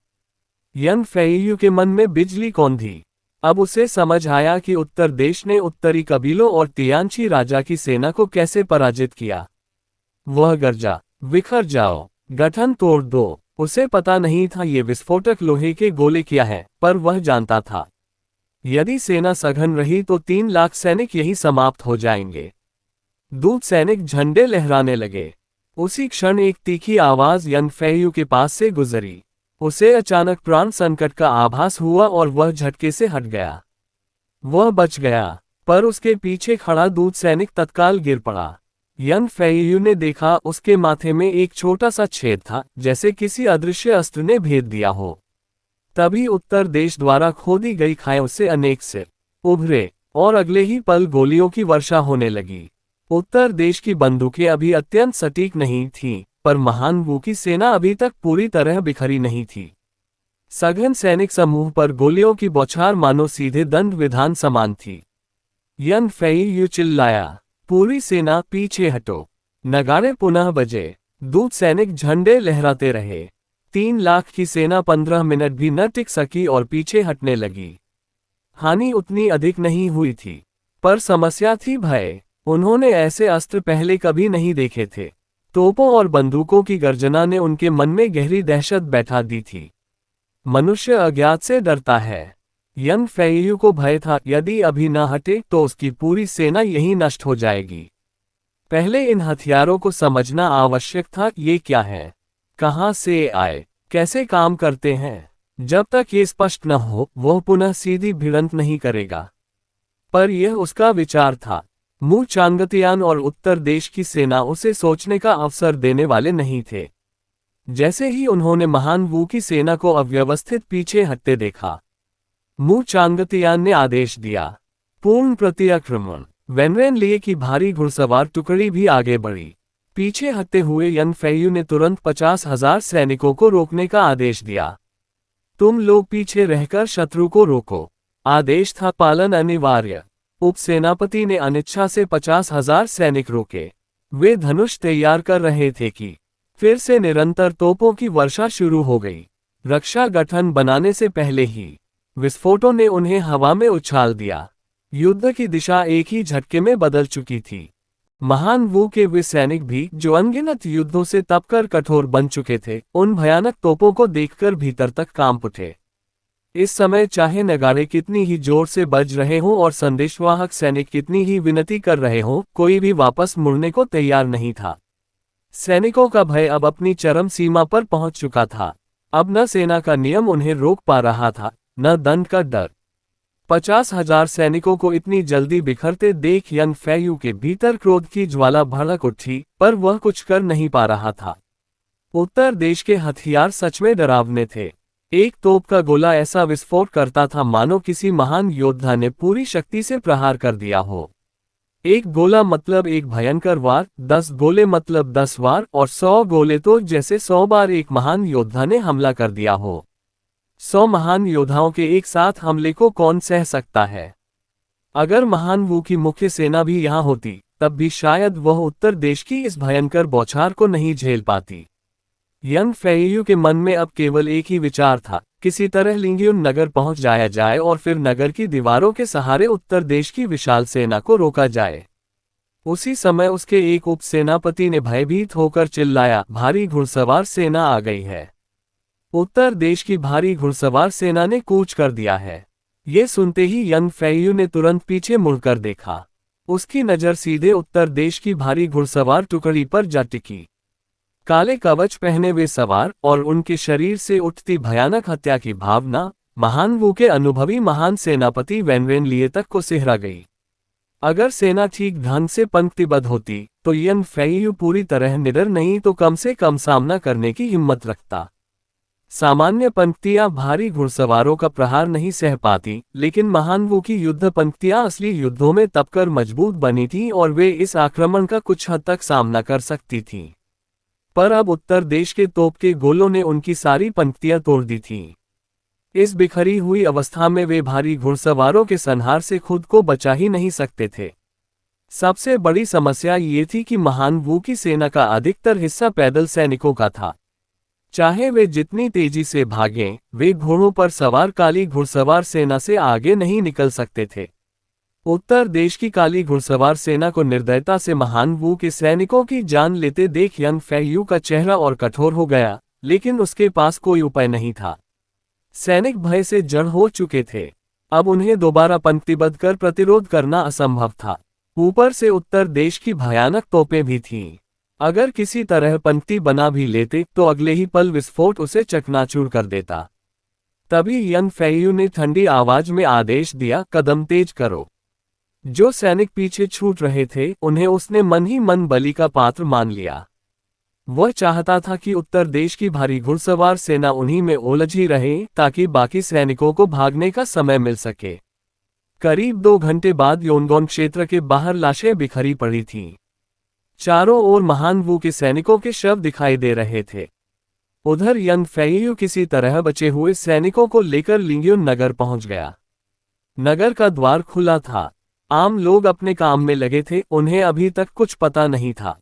यन फेयू के मन में बिजली कौंधी। अब उसे समझ आया कि उत्तर देश ने उत्तरी कबीलों और तियानची राजा की सेना को कैसे पराजित किया। वह गर्जा, बिखर जाओ, गठन तोड़ दो। उसे पता नहीं था ये विस्फोटक लोहे के गोले क्या है, पर वह जानता था यदि सेना सघन रही तो 3 लाख सैनिक यही समाप्त हो जाएंगे। दूत सैनिक झंडे लहराने लगे। उसी क्षण एक तीखी आवाज यन फेयू के पास से गुजरी। उसे अचानक प्राण संकट का आभास हुआ और वह झटके से हट गया। वह बच गया, पर उसके पीछे खड़ा दूत सैनिक तत्काल गिर पड़ा। यन फेयू ने देखा उसके माथे में एक छोटा सा छेद था, जैसे किसी अदृश्य अस्त्र ने भेद दिया हो। तभी उत्तर देश द्वारा खोदी गई खाई से अनेक सिर उभरे और अगले ही पल गोलियों की वर्षा होने लगी। उत्तर देश की बंदूकें अभी अत्यंत सटीक नहीं थीं, पर महान वू की सेना अभी तक पूरी तरह बिखरी नहीं थी। सघन सैनिक समूह पर गोलियों की बौछार मानो सीधे दंड विधान समान थी। यन फेयू चिल्लाया, पूरी सेना पीछे हटो। नगाड़े पुनः बजे। दूत सैनिक झंडे लहराते रहे। 3 लाख की सेना 15 मिनट भी न टिक सकी और पीछे हटने लगी। हानि उतनी अधिक नहीं हुई थी, पर समस्या थी भय। उन्होंने ऐसे अस्त्र पहले कभी नहीं देखे थे। तोपों और बंदूकों की गर्जना ने उनके मन में गहरी दहशत बैठा दी थी। मनुष्य अज्ञात से डरता है। यंग फेयू को भय था, यदि अभी न हटे तो उसकी पूरी सेना यहीं नष्ट हो जाएगी। पहले इन हथियारों को समझना आवश्यक था। ये क्या है, कहाँ से आए, कैसे काम करते हैं। जब तक ये स्पष्ट न हो, वह पुनः सीधी भिड़ंत नहीं करेगा। पर यह उसका विचार था। मू चांगतियान और उत्तर देश की सेना उसे सोचने का अवसर देने वाले नहीं थे। जैसे ही उन्होंने महान वू की सेना को अव्यवस्थित पीछे हटते देखा, मू चांगतियान ने आदेश दिया, पूर्ण प्रत्याक्रमण। वेनरेन लिए की भारी घुड़सवार टुकड़ी भी आगे बढ़ी। पीछे हटते हुए यन फेयू ने तुरंत 50,000 सैनिकों को रोकने का आदेश दिया। तुम लोग पीछे रहकर शत्रु को रोको। आदेश था पालन अनिवार्य। उपसेनापति ने अनिच्छा से 50,000 सैनिक रोके। वे धनुष तैयार कर रहे थे कि फिर से निरंतर तोपों की वर्षा शुरू हो गई। रक्षा गठन बनाने से पहले ही विस्फोटों ने उन्हें हवा में उछाल दिया। युद्ध की दिशा एक ही झटके में बदल चुकी थी। महान वू के वे सैनिक भी, जो अनगिनत युद्धों से तपकर कठोर बन चुके थे, उन भयानक तोपों को देखकर भीतर तक कांप उठे। इस समय चाहे नगाड़े कितनी ही जोर से बज रहे हों और संदेशवाहक सैनिक कितनी ही विनती कर रहे हों, कोई भी वापस मुड़ने को तैयार नहीं था। सैनिकों का भय अब अपनी चरम सीमा पर पहुंच चुका था। अब न सेना का नियम उन्हें रोक पा रहा था, न दंड का डर। 50,000 सैनिकों को इतनी जल्दी बिखरते देख यंग फेयू के भीतर क्रोध की ज्वाला भड़क उठी, पर वह कुछ कर नहीं पा रहा था। उत्तर देश के हथियार सच में डरावने थे। एक तोप का गोला ऐसा विस्फोट करता था मानो किसी महान योद्धा ने पूरी शक्ति से प्रहार कर दिया हो। एक गोला मतलब एक भयंकर वार, 10 गोले मतलब 10 वार, और 100 गोले तो जैसे 100 बार एक महान योद्धा ने हमला कर दिया हो। 100 महान योद्धाओं के एक साथ हमले को कौन सह सकता है। अगर महान वू की मुख्य सेना भी यहाँ होती, तब भी शायद वह उत्तर देश की इस भयंकर बौछार को नहीं झेल पाती। यंग फेयू के मन में अब केवल एक ही विचार था, किसी तरह लिंगियुन नगर पहुंच जाया जाए और फिर नगर की दीवारों के सहारे उत्तर देश की विशाल सेना को रोका जाए। उसी समय उसके एक उपसेनापति ने भयभीत होकर चिल्लाया, भारी घुड़सवार सेना आ गई है। उत्तर देश की भारी घुड़सवार सेना ने कूच कर दिया है। ये सुनते ही यंग फेयू ने तुरंत पीछे मुड़कर देखा। उसकी नज़र सीधे उत्तर देश की भारी घुड़सवार टुकड़ी पर जा टिकी। काले कवच पहने वे सवार और उनके शरीर से उठती भयानक हत्या की भावना महान वू के अनुभवी महान सेनापति वेनरेन लिए तक को सिहरा गई। अगर सेना ठीक ढंग से पंक्तिबद्ध होती, तो यंग फेयू पूरी तरह निडर नहीं तो कम से कम सामना करने की हिम्मत रखता। सामान्य पंक्तियां भारी घुड़सवारों का प्रहार नहीं सह पाती, लेकिन महान वू की युद्ध पंक्तियां असली युद्धों में तपकर मजबूत बनी थीं और वे इस आक्रमण का कुछ हद तक सामना कर सकती थीं। पर अब उत्तर देश के तोप के गोलों ने उनकी सारी पंक्तियां तोड़ दी थीं। इस बिखरी हुई अवस्था में वे भारी घुड़सवारों के संहार से खुद को बचा ही नहीं सकते थे। सबसे बड़ी समस्या ये थी कि महान वू की सेना का अधिकतर हिस्सा पैदल सैनिकों का था। चाहे वे जितनी तेजी से भागें, वे घोड़ों पर सवार काली घुड़सवार सेना से आगे नहीं निकल सकते थे। उत्तर देश की काली घुड़सवार सेना को निर्दयता से महान वू के सैनिकों की जान लेते देख यंग फेयू का चेहरा और कठोर हो गया, लेकिन उसके पास कोई उपाय नहीं था। सैनिक भय से जड़ हो चुके थे। अब उन्हें दोबारा पंक्तिबद्ध कर प्रतिरोध करना असंभव था। ऊपर से उत्तर देश की भयानक तोपें भी थीं। अगर किसी तरह पंक्ति बना भी लेते तो अगले ही पल विस्फोट उसे चकनाचूर कर देता। तभी यंग फेयू ने ठंडी आवाज में आदेश दिया, कदम तेज करो। जो सैनिक पीछे छूट रहे थे, उन्हें उसने मन ही मन बलि का पात्र मान लिया। वह चाहता था कि उत्तर देश की भारी घुड़सवार सेना उन्हीं में उलझी रहे, ताकि बाकी सैनिकों को भागने का समय मिल सके। करीब 2 घंटे बाद योनगोन क्षेत्र के बाहर लाशें बिखरी पड़ी थीं। चारों ओर महान वू के सैनिकों के शव दिखाई दे रहे थे। उधर यंग फेयू किसी तरह बचे हुए सैनिकों को लेकर लिंगियुन नगर पहुंच गया। नगर का द्वार खुला था। आम लोग अपने काम में लगे थे, उन्हें अभी तक कुछ पता नहीं था।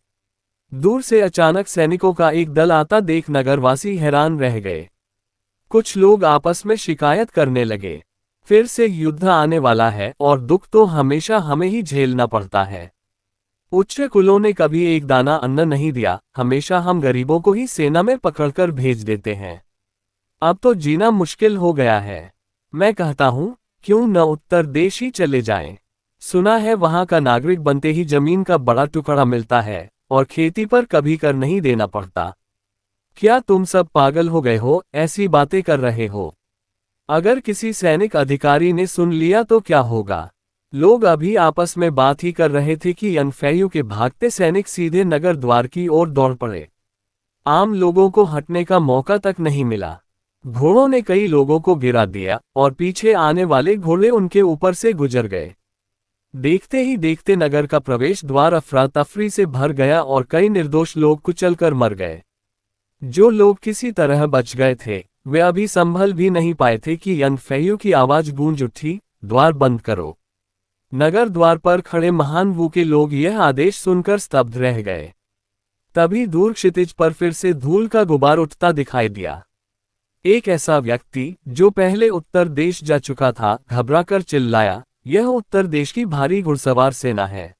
दूर से अचानक सैनिकों का एक दल आता देख नगरवासी हैरान रह गए। कुछ लोग आपस में शिकायत करने लगे, फिर से युद्ध आने वाला है और दुख तो हमेशा हमें ही झेलना पड़ता है। उच्च कुलों ने कभी एक दाना अन्न नहीं दिया, हमेशा हम गरीबों को ही सेना में पकड़कर भेज देते हैं। अब तो जीना मुश्किल हो गया है। मैं कहता हूँ, क्यों न उत्तर देश ही चले जाएं। सुना है वहां का नागरिक बनते ही जमीन का बड़ा टुकड़ा मिलता है और खेती पर कभी कर नहीं देना पड़ता। क्या तुम सब पागल हो गए हो, ऐसी बातें कर रहे हो? अगर किसी सैनिक अधिकारी ने सुन लिया तो क्या होगा? लोग अभी आपस में बात ही कर रहे थे कि यनफेयू के भागते सैनिक सीधे नगर द्वार की ओर दौड़ पड़े। आम लोगों को हटने का मौका तक नहीं मिला। घोड़ों ने कई लोगों को गिरा दिया और पीछे आने वाले घोड़े उनके ऊपर से गुजर गए। देखते ही देखते नगर का प्रवेश द्वार अफरा तफरी से भर गया और कई निर्दोष लोग कुचलकर मर गए। जो लोग किसी तरह बच गए थे, वे अभी संभल भी नहीं पाए थे कि यनफेयू की आवाज गूंज उठी, द्वार बंद करो। नगर द्वार पर खड़े महान वू के लोग यह आदेश सुनकर स्तब्ध रह गए। तभी दूर क्षितिज पर फिर से धूल का गुबार उठता दिखाई दिया। एक ऐसा व्यक्ति, जो पहले उत्तर देश जा चुका था, घबराकर चिल्लाया, यह उत्तर देश की भारी घुड़सवार सेना है।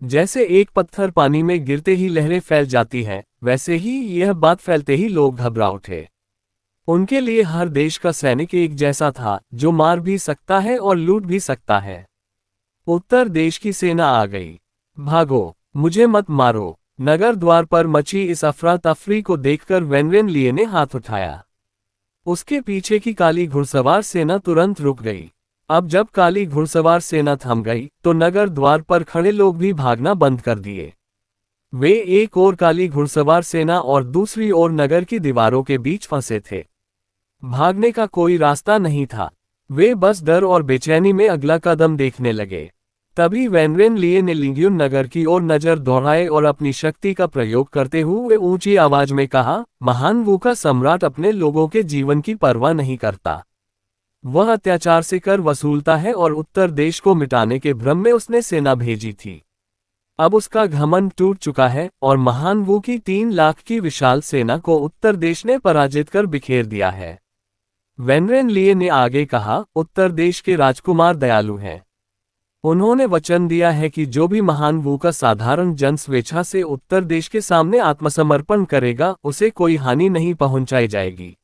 जैसे एक पत्थर पानी में गिरते ही लहरें फैल जाती हैं, वैसे ही यह बात फैलते ही लोग घबरा उठे। उनके लिए हर देश का सैनिक एक जैसा था, जो मार भी सकता है और लूट भी सकता है। उत्तर देश की सेना आ गई। भागो, मुझे मत मारो। नगर द्वार पर मची इस अफरा तफरी को देखकर वेनरेन लिए ने हाथ उठाया। उसके पीछे की काली घुड़सवार सेना तुरंत रुक गई। अब जब काली घुड़सवार सेना थम गई, तो नगर द्वार पर खड़े लोग भी भागना बंद कर दिए। वे एक ओर काली घुड़सवार सेना और दूसरी ओर नगर की दीवारों के बीच फंसे थे। भागने का कोई रास्ता नहीं था। वे बस डर और बेचैनी में अगला कदम देखने लगे। तभी वेनरेन लिए ने लिंग्यून नगर की ओर नजर दौड़ाए और अपनी शक्ति का प्रयोग करते हुए ऊंची आवाज में कहा, महान वू का सम्राट अपने लोगों के जीवन की परवाह नहीं करता। वह अत्याचार से कर वसूलता है और उत्तर देश को मिटाने के भ्रम में उसने सेना भेजी थी। अब उसका घमंड टूट चुका है और महान वू की 3 लाख की विशाल सेना को उत्तर देश ने पराजित कर बिखेर दिया है। वेनरेन लिए ने आगे कहा, उत्तर देश के राजकुमार दयालु हैं। उन्होंने वचन दिया है कि जो भी महान वू का साधारण जन स्वेच्छा से उत्तर देश के सामने आत्मसमर्पण करेगा, उसे कोई हानि नहीं पहुंचाई जाएगी।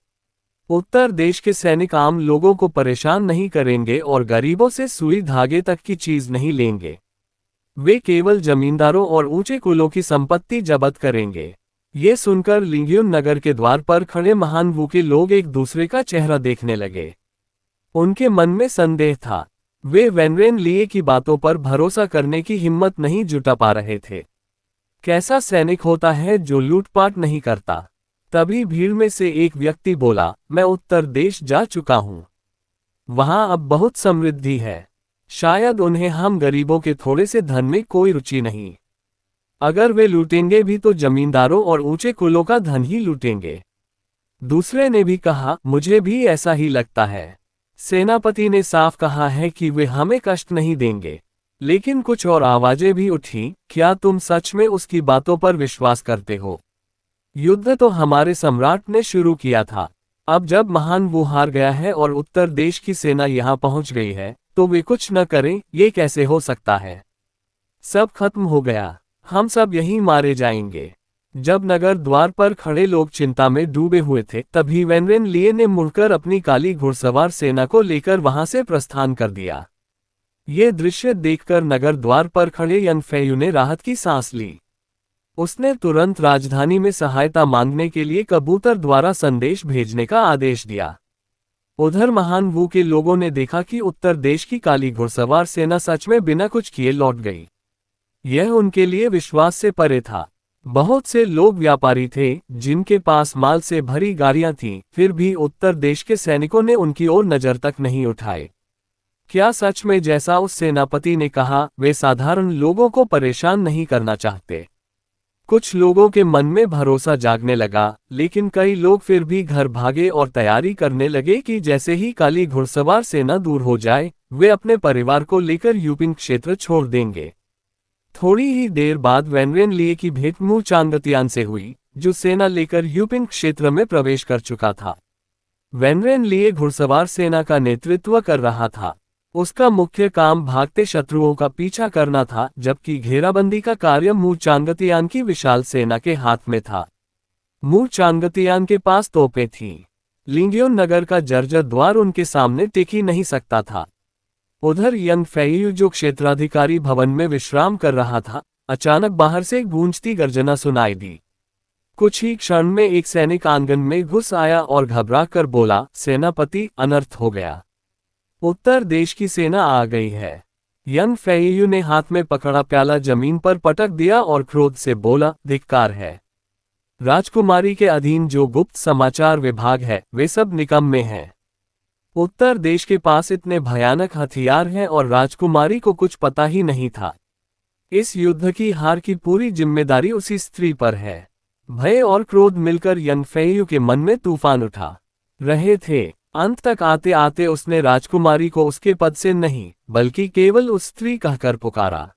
उत्तर देश के सैनिक आम लोगों को परेशान नहीं करेंगे और गरीबों से सुई धागे तक की चीज नहीं लेंगे। वे केवल जमींदारों और ऊंचे कुलों की संपत्ति जब्त करेंगे। ये सुनकर लिंग्यून नगर के द्वार पर खड़े महान वू के लोग एक दूसरे का चेहरा देखने लगे। उनके मन में संदेह था। वे वेनरेन लिए की बातों पर भरोसा करने की हिम्मत नहीं जुटा पा रहे थे। कैसा सैनिक होता है जो लूटपाट नहीं करता? तभी भीड़ में से एक व्यक्ति बोला, मैं उत्तर देश जा चुका हूं। वहां अब बहुत समृद्धि है। शायद उन्हें हम गरीबों के थोड़े से धन में कोई रुचि नहीं। अगर वे लूटेंगे भी तो जमींदारों और ऊंचे कुलों का धन ही लूटेंगे। दूसरे ने भी कहा, मुझे भी ऐसा ही लगता है। सेनापति ने साफ कहा है कि वे हमें कष्ट नहीं देंगे। लेकिन कुछ और आवाजें भी उठी, क्या तुम सच में उसकी बातों पर विश्वास करते हो? युद्ध तो हमारे सम्राट ने शुरू किया था। अब जब महान वू हार गया है और उत्तर देश की सेना यहां पहुंच गई है, तो वे कुछ न करें, ये कैसे हो सकता है? सब खत्म हो गया, हम सब यहीं मारे जाएंगे। जब नगर द्वार पर खड़े लोग चिंता में डूबे हुए थे, तभी वेनरेन लिए ने मुड़कर अपनी काली घुड़सवार सेना को लेकर वहां से प्रस्थान कर दिया। ये दृश्य देखकर नगर द्वार पर खड़े यनफेयू ने राहत की सांस ली। उसने तुरंत राजधानी में सहायता मांगने के लिए कबूतर द्वारा संदेश भेजने का आदेश दिया। उधर महान वू के लोगों ने देखा कि उत्तर देश की काली घुड़सवार सेना सच में बिना कुछ किए लौट गई। यह उनके लिए विश्वास से परे था। बहुत से लोग व्यापारी थे, जिनके पास माल से भरी गाड़ियां थीं, फिर भी उत्तर देश के सैनिकों ने उनकी ओर नजर तक नहीं उठाए। क्या सच में जैसा उस सेनापति ने कहा, वे साधारण लोगों को परेशान नहीं करना चाहते? कुछ लोगों के मन में भरोसा जागने लगा, लेकिन कई लोग फिर भी घर भागे और तैयारी करने लगे कि जैसे ही काली घुड़सवार सेना दूर हो जाए, वे अपने परिवार को लेकर यूपिंग क्षेत्र छोड़ देंगे। थोड़ी ही देर बाद वैनरेन लिए की भेंट मू चांगतियान से हुई, जो सेना लेकर यूपिंग क्षेत्र में प्रवेश कर चुका था। वैनरेन लिए घुड़सवार सेना का नेतृत्व कर रहा था। उसका मुख्य काम भागते शत्रुओं का पीछा करना था, जबकि घेराबंदी का कार्य मू चांगतियान की विशाल सेना के हाथ में था। मू चांगतियान के पास तोपें थीं। लिंगियोन नगर का जर्जर द्वार उनके सामने टिक ही नहीं सकता था। उधर यंग फेयू जो क्षेत्राधिकारी भवन में विश्राम कर रहा था, अचानक बाहर से गूंजती गर्जना सुनाई दी। कुछ ही क्षण में एक सैनिक आंगन में घुस आया और घबरा कर बोला, सेनापति, अनर्थ हो गया। उत्तर देश की सेना आ गई है। यंग फेयू ने हाथ में पकड़ा प्याला जमीन पर पटक दिया और क्रोध से बोला, धिक्कार है। राजकुमारी के अधीन जो गुप्त समाचार विभाग है, वे सब निकम्मे हैं। उत्तर देश के पास इतने भयानक हथियार हैं और राजकुमारी को कुछ पता ही नहीं था। इस युद्ध की हार की पूरी जिम्मेदारी उसी स्त्री पर है। भय और क्रोध मिलकर यंग फेयू के मन में तूफान उठा रहे थे। अंत तक आते आते उसने राजकुमारी को उसके पद से नहीं, बल्कि केवल उस स्त्री कहकर पुकारा।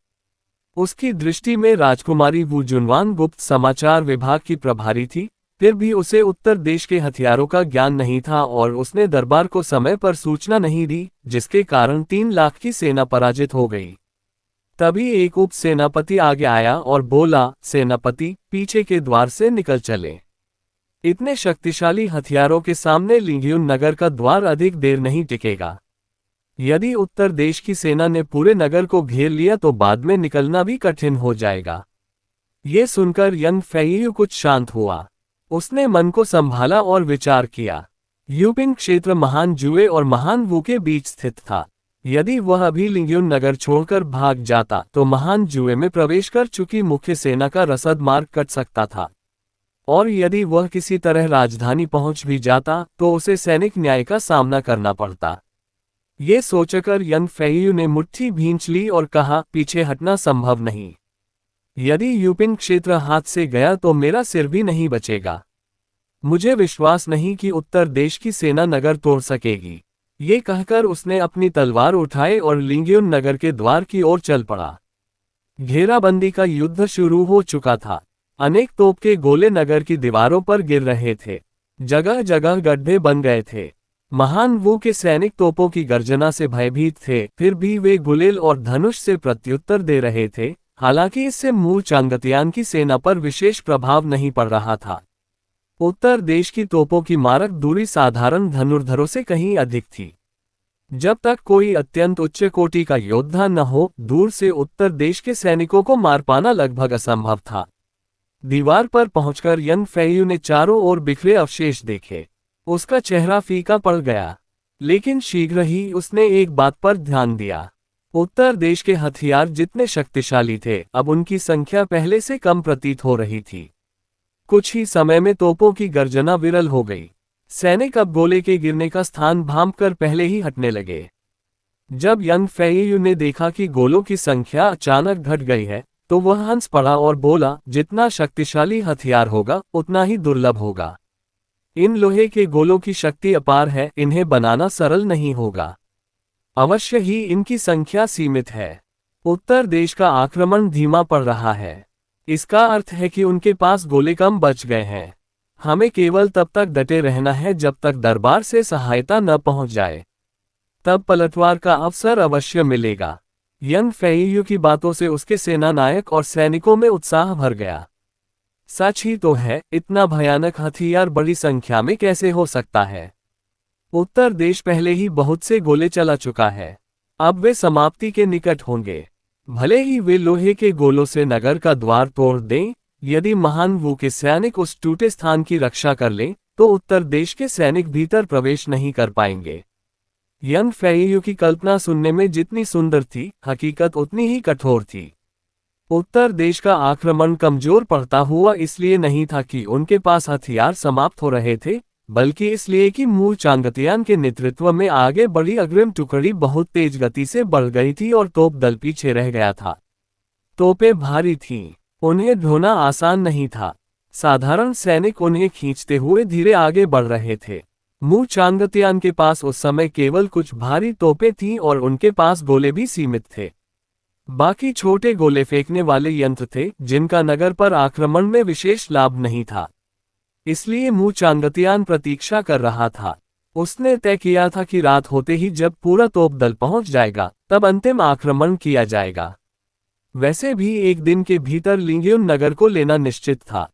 उसकी दृष्टि में राजकुमारी वू जुनवान गुप्त समाचार विभाग की प्रभारी थी। फिर भी उसे उत्तर देश के हथियारों का ज्ञान नहीं था और उसने दरबार को समय पर सूचना नहीं दी, जिसके कारण 3 लाख की सेना पराजित हो गई। तभी एक उप सेनापति आगे आया और बोला, सेनापति, पीछे के द्वार से निकल चले। इतने शक्तिशाली हथियारों के सामने लिंगियुन नगर का द्वार अधिक देर नहीं टिकेगा। यदि उत्तर देश की सेना ने पूरे नगर को घेर लिया तो बाद में निकलना भी कठिन हो जाएगा। ये सुनकर यंग फेयू कुछ शांत हुआ। उसने मन को संभाला और विचार किया। यूपिंग क्षेत्र महान जुए और महान वू के बीच स्थित था। यदि वह अभी लिंगियुन नगर छोड़कर भाग जाता तो महान जुए में प्रवेश कर चुकी मुख्य सेना का रसद मार्ग कट सकता था, और यदि वह किसी तरह राजधानी पहुंच भी जाता तो उसे सैनिक न्याय का सामना करना पड़ता। ये सोचकर यंग फेयू ने मुट्ठी भींच ली और कहा, पीछे हटना संभव नहीं। यदि यूपिंग क्षेत्र हाथ से गया तो मेरा सिर भी नहीं बचेगा। मुझे विश्वास नहीं कि उत्तर देश की सेना नगर तोड़ सकेगी। ये कहकर उसने अपनी तलवार उठाई और लिंगियुन नगर के द्वार की ओर चल पड़ा। घेराबंदी का युद्ध शुरू हो चुका था। अनेक तोप के गोले नगर की दीवारों पर गिर रहे थे। जगह जगह गड्ढे बन गए थे। महान वू के सैनिक तोपों की गर्जना से भयभीत थे, फिर भी वे गुलेल और धनुष से प्रत्युत्तर दे रहे थे। हालांकि इससे मू चांगतियान की सेना पर विशेष प्रभाव नहीं पड़ रहा था। उत्तर देश की तोपों की मारक दूरी साधारण धनुर्धरों से कहीं अधिक थी। जब तक कोई अत्यंत उच्च कोटि का योद्धा न हो, दूर से उत्तर देश के सैनिकों को मार पाना लगभग असंभव था। दीवार पर पहुंचकर यंग फेयू ने चारों ओर बिखरे अवशेष देखे। उसका चेहरा फीका पड़ गया, लेकिन शीघ्र ही उसने एक बात पर ध्यान दिया। उत्तर देश के हथियार जितने शक्तिशाली थे, अब उनकी संख्या पहले से कम प्रतीत हो रही थी। कुछ ही समय में तोपों की गर्जना विरल हो गई। सैनिक अब गोले के गिरने का स्थान भांपकर पहले ही हटने लगे। जब यंग फेयू ने देखा कि गोलों की संख्या अचानक घट गई है, तो वह हंस पड़ा और बोला, जितना शक्तिशाली हथियार होगा उतना ही दुर्लभ होगा। इन लोहे के गोलों की शक्ति अपार है, इन्हें बनाना सरल नहीं होगा। अवश्य ही इनकी संख्या सीमित है। उत्तर देश का आक्रमण धीमा पड़ रहा है। इसका अर्थ है कि उनके पास गोले कम बच गए हैं। हमें केवल तब तक डटे रहना है जब तक दरबार से सहायता न पहुंच जाए। तब पलटवार का अवसर अवश्य मिलेगा। यंग फेयू की बातों से उसके सेनानायक और सैनिकों में उत्साह भर गया। सच ही तो है, इतना भयानक हथियार बड़ी संख्या में कैसे हो सकता है। उत्तर देश पहले ही बहुत से गोले चला चुका है। अब वे समाप्ति के निकट होंगे। भले ही वे लोहे के गोलों से नगर का द्वार तोड़ दें, यदि महान वू के सैनिक उस टूटे स्थान की रक्षा कर लें, तो उत्तर देश के सैनिक भीतर प्रवेश नहीं कर पाएंगे। यंग फेयू की कल्पना सुनने में जितनी सुंदर थी, हकीकत उतनी ही कठोर थी। उत्तर देश का आक्रमण कमजोर पड़ता हुआ इसलिए नहीं था कि उनके पास हथियार समाप्त हो रहे थे, बल्कि इसलिए कि मू चांगतियान के नेतृत्व में आगे बढ़ी अग्रिम टुकड़ी बहुत तेज गति से बढ़ गई थी और तोप दल पीछे रह गया था। तोपें भारी थीं, उन्हें ढोना आसान नहीं था। साधारण सैनिक उन्हें खींचते हुए धीरे आगे बढ़ रहे थे। मू चांगतियान के पास उस समय केवल कुछ भारी तोपें थीं और उनके पास गोले भी सीमित थे। बाकी छोटे गोले फेंकने वाले यंत्र थे जिनका नगर पर आक्रमण में विशेष लाभ नहीं था। इसलिए मू चांगतियान प्रतीक्षा कर रहा था। उसने तय किया था कि रात होते ही जब पूरा तोप दल पहुंच जाएगा तब अंतिम आक्रमण किया जाएगा। वैसे भी एक दिन के भीतर लिंगियुन नगर को लेना निश्चित था।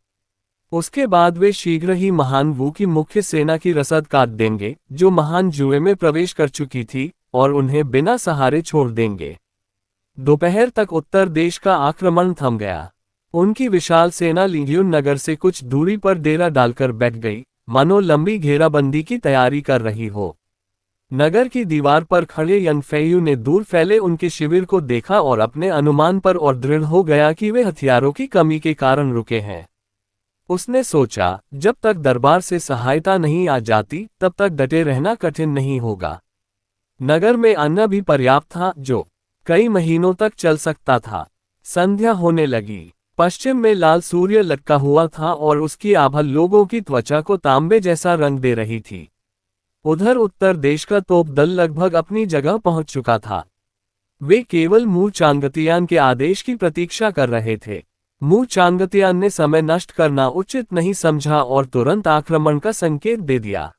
उसके बाद वे शीघ्र ही महान वू की मुख्य सेना की रसद काट देंगे जो महान जुए में प्रवेश कर चुकी थी, और उन्हें बिना सहारे छोड़ देंगे। दोपहर तक उत्तर देश का आक्रमण थम गया। उनकी विशाल सेना लिंगियुन नगर से कुछ दूरी पर डेरा डालकर बैठ गई, मानो लंबी घेराबंदी की तैयारी कर रही हो। नगर की दीवार पर खड़े यनफेयू ने दूर फैले उनके शिविर को देखा और अपने अनुमान पर और दृढ़ हो गया कि वे हथियारों की कमी के कारण रुके हैं। उसने सोचा, जब तक दरबार से सहायता नहीं आ जाती तब तक डटे रहना कठिन नहीं होगा। नगर में अन्न भी पर्याप्त था जो कई महीनों तक चल सकता था। संध्या होने लगी। पश्चिम में लाल सूर्य लटका हुआ था और उसकी आभा लोगों की त्वचा को तांबे जैसा रंग दे रही थी। उधर उत्तर देश का तोप दल लगभग अपनी जगह पहुंच चुका था। वे केवल मू चांगतियान के आदेश की प्रतीक्षा कर रहे थे। मू चांगतियान ने समय नष्ट करना उचित नहीं समझा और तुरंत आक्रमण का संकेत दे दिया।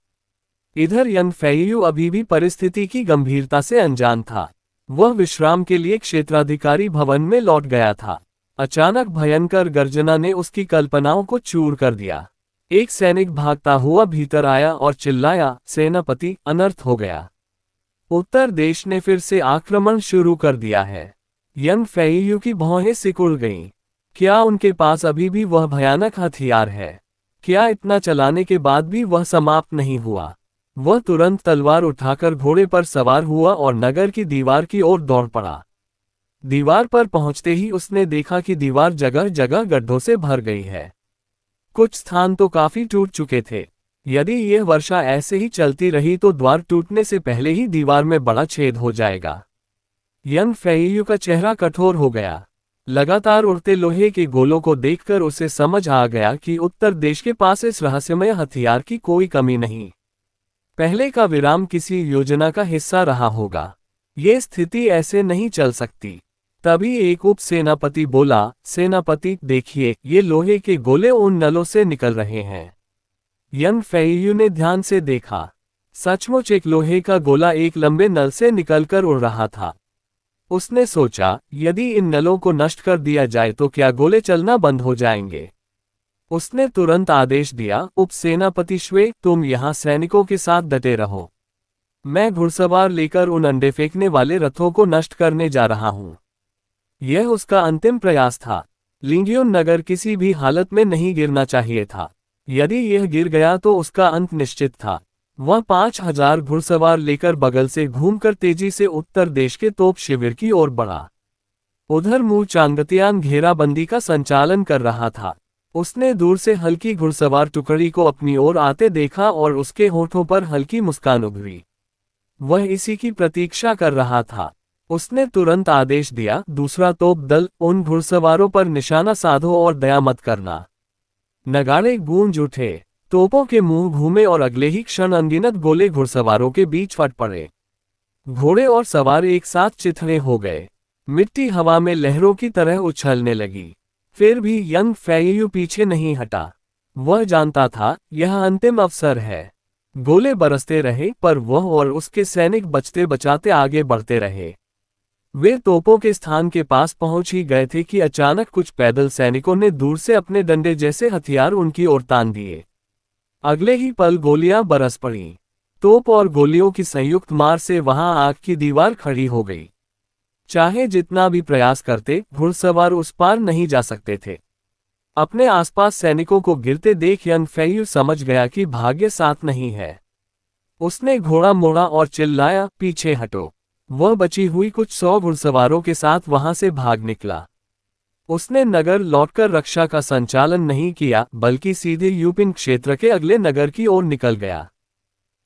इधर यनफेयू अभी भी परिस्थिति की गंभीरता से अनजान था। वह विश्राम के लिए क्षेत्राधिकारी भवन में लौट गया था। अचानक भयंकर गर्जना ने उसकी कल्पनाओं को चूर कर दिया। एक सैनिक भागता हुआ भीतर आया और चिल्लाया, सेनापति, अनर्थ हो गया। उत्तर देश ने फिर से आक्रमण शुरू कर दिया है। यनफेयू की भौहें सिकुड़ गईं। क्या उनके पास अभी भी वह भयानक हथियार है? क्या इतना चलाने के बाद भी वह समाप्त नहीं हुआ? वह तुरंत तलवार उठाकर घोड़े पर सवार हुआ और नगर की दीवार की ओर दौड़ पड़ा। दीवार पर पहुंचते ही उसने देखा कि दीवार जगह जगह गड्ढों से भर गई है। कुछ स्थान तो काफी टूट चुके थे। यदि यह वर्षा ऐसे ही चलती रही तो द्वार टूटने से पहले ही दीवार में बड़ा छेद हो जाएगा। यनफेयू का चेहरा कठोर हो गया। लगातार उड़ते लोहे के गोलों को देखकर उसे समझ आ गया कि उत्तर देश के पास इस रहस्यमय हथियार की कोई कमी नहीं। पहले का विराम किसी योजना का हिस्सा रहा होगा। ये स्थिति ऐसे नहीं चल सकती। तभी एक उप सेनापति बोला, सेनापति, देखिए, ये लोहे के गोले उन नलों से निकल रहे हैं। यनफेयू ने ध्यान से देखा। सचमुच एक लोहे का गोला एक लंबे नल से निकलकर उड़ रहा था। उसने सोचा, यदि इन नलों को नष्ट कर दिया जाए तो क्या गोले चलना बंद हो जाएंगे? उसने तुरंत आदेश दिया, उप सेनापति श्वे, तुम यहाँ सैनिकों के साथ डटे रहो। मैं घुड़सवार लेकर उन अंडे फेंकने वाले रथों को नष्ट करने जा रहा हूँ। यह उसका अंतिम प्रयास था। लिंगियुन नगर किसी भी हालत में नहीं गिरना चाहिए था। यदि यह गिर गया तो उसका अंत निश्चित था। वह 5000 घुड़सवार लेकर बगल से घूमकर तेजी से उत्तर देश के तोप शिविर की ओर बढ़ा। उधर मू चांगतियान घेराबंदी का संचालन कर रहा था। उसने दूर से हल्की घुड़सवार टुकड़ी को अपनी ओर आते देखा और उसके होठों पर हल्की मुस्कान उभरी। वह इसी की प्रतीक्षा कर रहा था। उसने तुरंत आदेश दिया, दूसरा तोप दल, उन घुड़सवारों पर निशाना साधो और दया मत करना। नगाड़े गूंज उठे। तोपों के मुंह घूमे और अगले ही क्षण अनगिनत गोले घुड़सवारों के बीच फट पड़े। घोड़े और सवार एक साथ चिथड़े हो गए। मिट्टी हवा में लहरों की तरह उछलने लगी। फिर भी यनफेयू पीछे नहीं हटा। वह जानता था, यह अंतिम अवसर है। गोले बरसते रहे पर वह और उसके सैनिक बचते बचाते आगे बढ़ते रहे। वे तोपों के स्थान के पास पहुंच ही गए थे कि अचानक कुछ पैदल सैनिकों ने दूर से अपने डंडे जैसे हथियार उनकी ओर तान दिए। अगले ही पल गोलियां बरस पड़ीं। तोप और गोलियों की संयुक्त मार से वहां आग की दीवार खड़ी हो गई। चाहे जितना भी प्रयास करते, घुड़सवार उस पार नहीं जा सकते थे। अपने आसपास सैनिकों को गिरते देख यनफेयू समझ गया कि भाग्य साथ नहीं है। उसने घोड़ा मोड़ा और चिल्लाया, पीछे हटो। वह बची हुई कुछ 100 घुड़सवारों के साथ वहां से भाग निकला। उसने नगर लौटकर रक्षा का संचालन नहीं किया, बल्कि सीधे यूपिन क्षेत्र के अगले नगर की ओर निकल गया।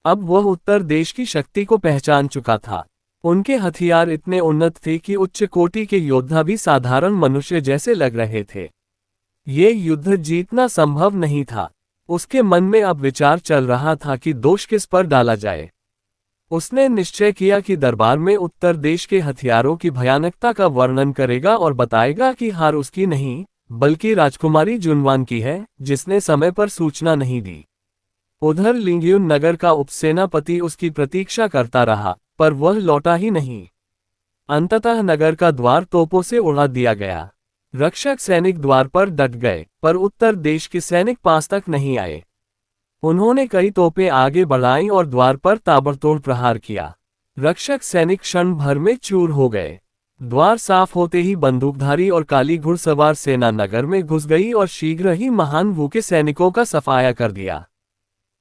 अब वह उत्तर देश की शक्ति को पहचान चुका था। उनके हथियार इतने उन्नत थे कि उच्च कोटि के योद्धा भी साधारण मनुष्य जैसे लग रहे थे। ये युद्ध जीतना संभव नहीं था। उसके मन में अब विचार चल रहा था कि दोष किस पर डाला जाए। उसने निश्चय किया कि दरबार में उत्तर देश के हथियारों की भयानकता का वर्णन करेगा और बताएगा कि हार उसकी नहीं, बल्कि राजकुमारी जुनवान की है, जिसने समय पर सूचना नहीं दी। उधर लिंगयुन नगर का उपसेनापति उसकी प्रतीक्षा करता रहा, पर वह लौटा ही नहीं। अंततः नगर का द्वार तोपों से उड़ा दिया गया। रक्षक सैनिक द्वार पर डट गए, पर उत्तर देश के सैनिक पास तक नहीं आए। उन्होंने कई तोपें आगे बढ़ाईं और द्वार पर ताबड़तोड़ प्रहार किया। रक्षक सैनिक क्षण भर में चूर हो गए। द्वार साफ होते ही बंदूकधारी और काली घुड़सवार सेना नगर में घुस गई और शीघ्र ही महान वू के सैनिकों का सफाया कर दिया।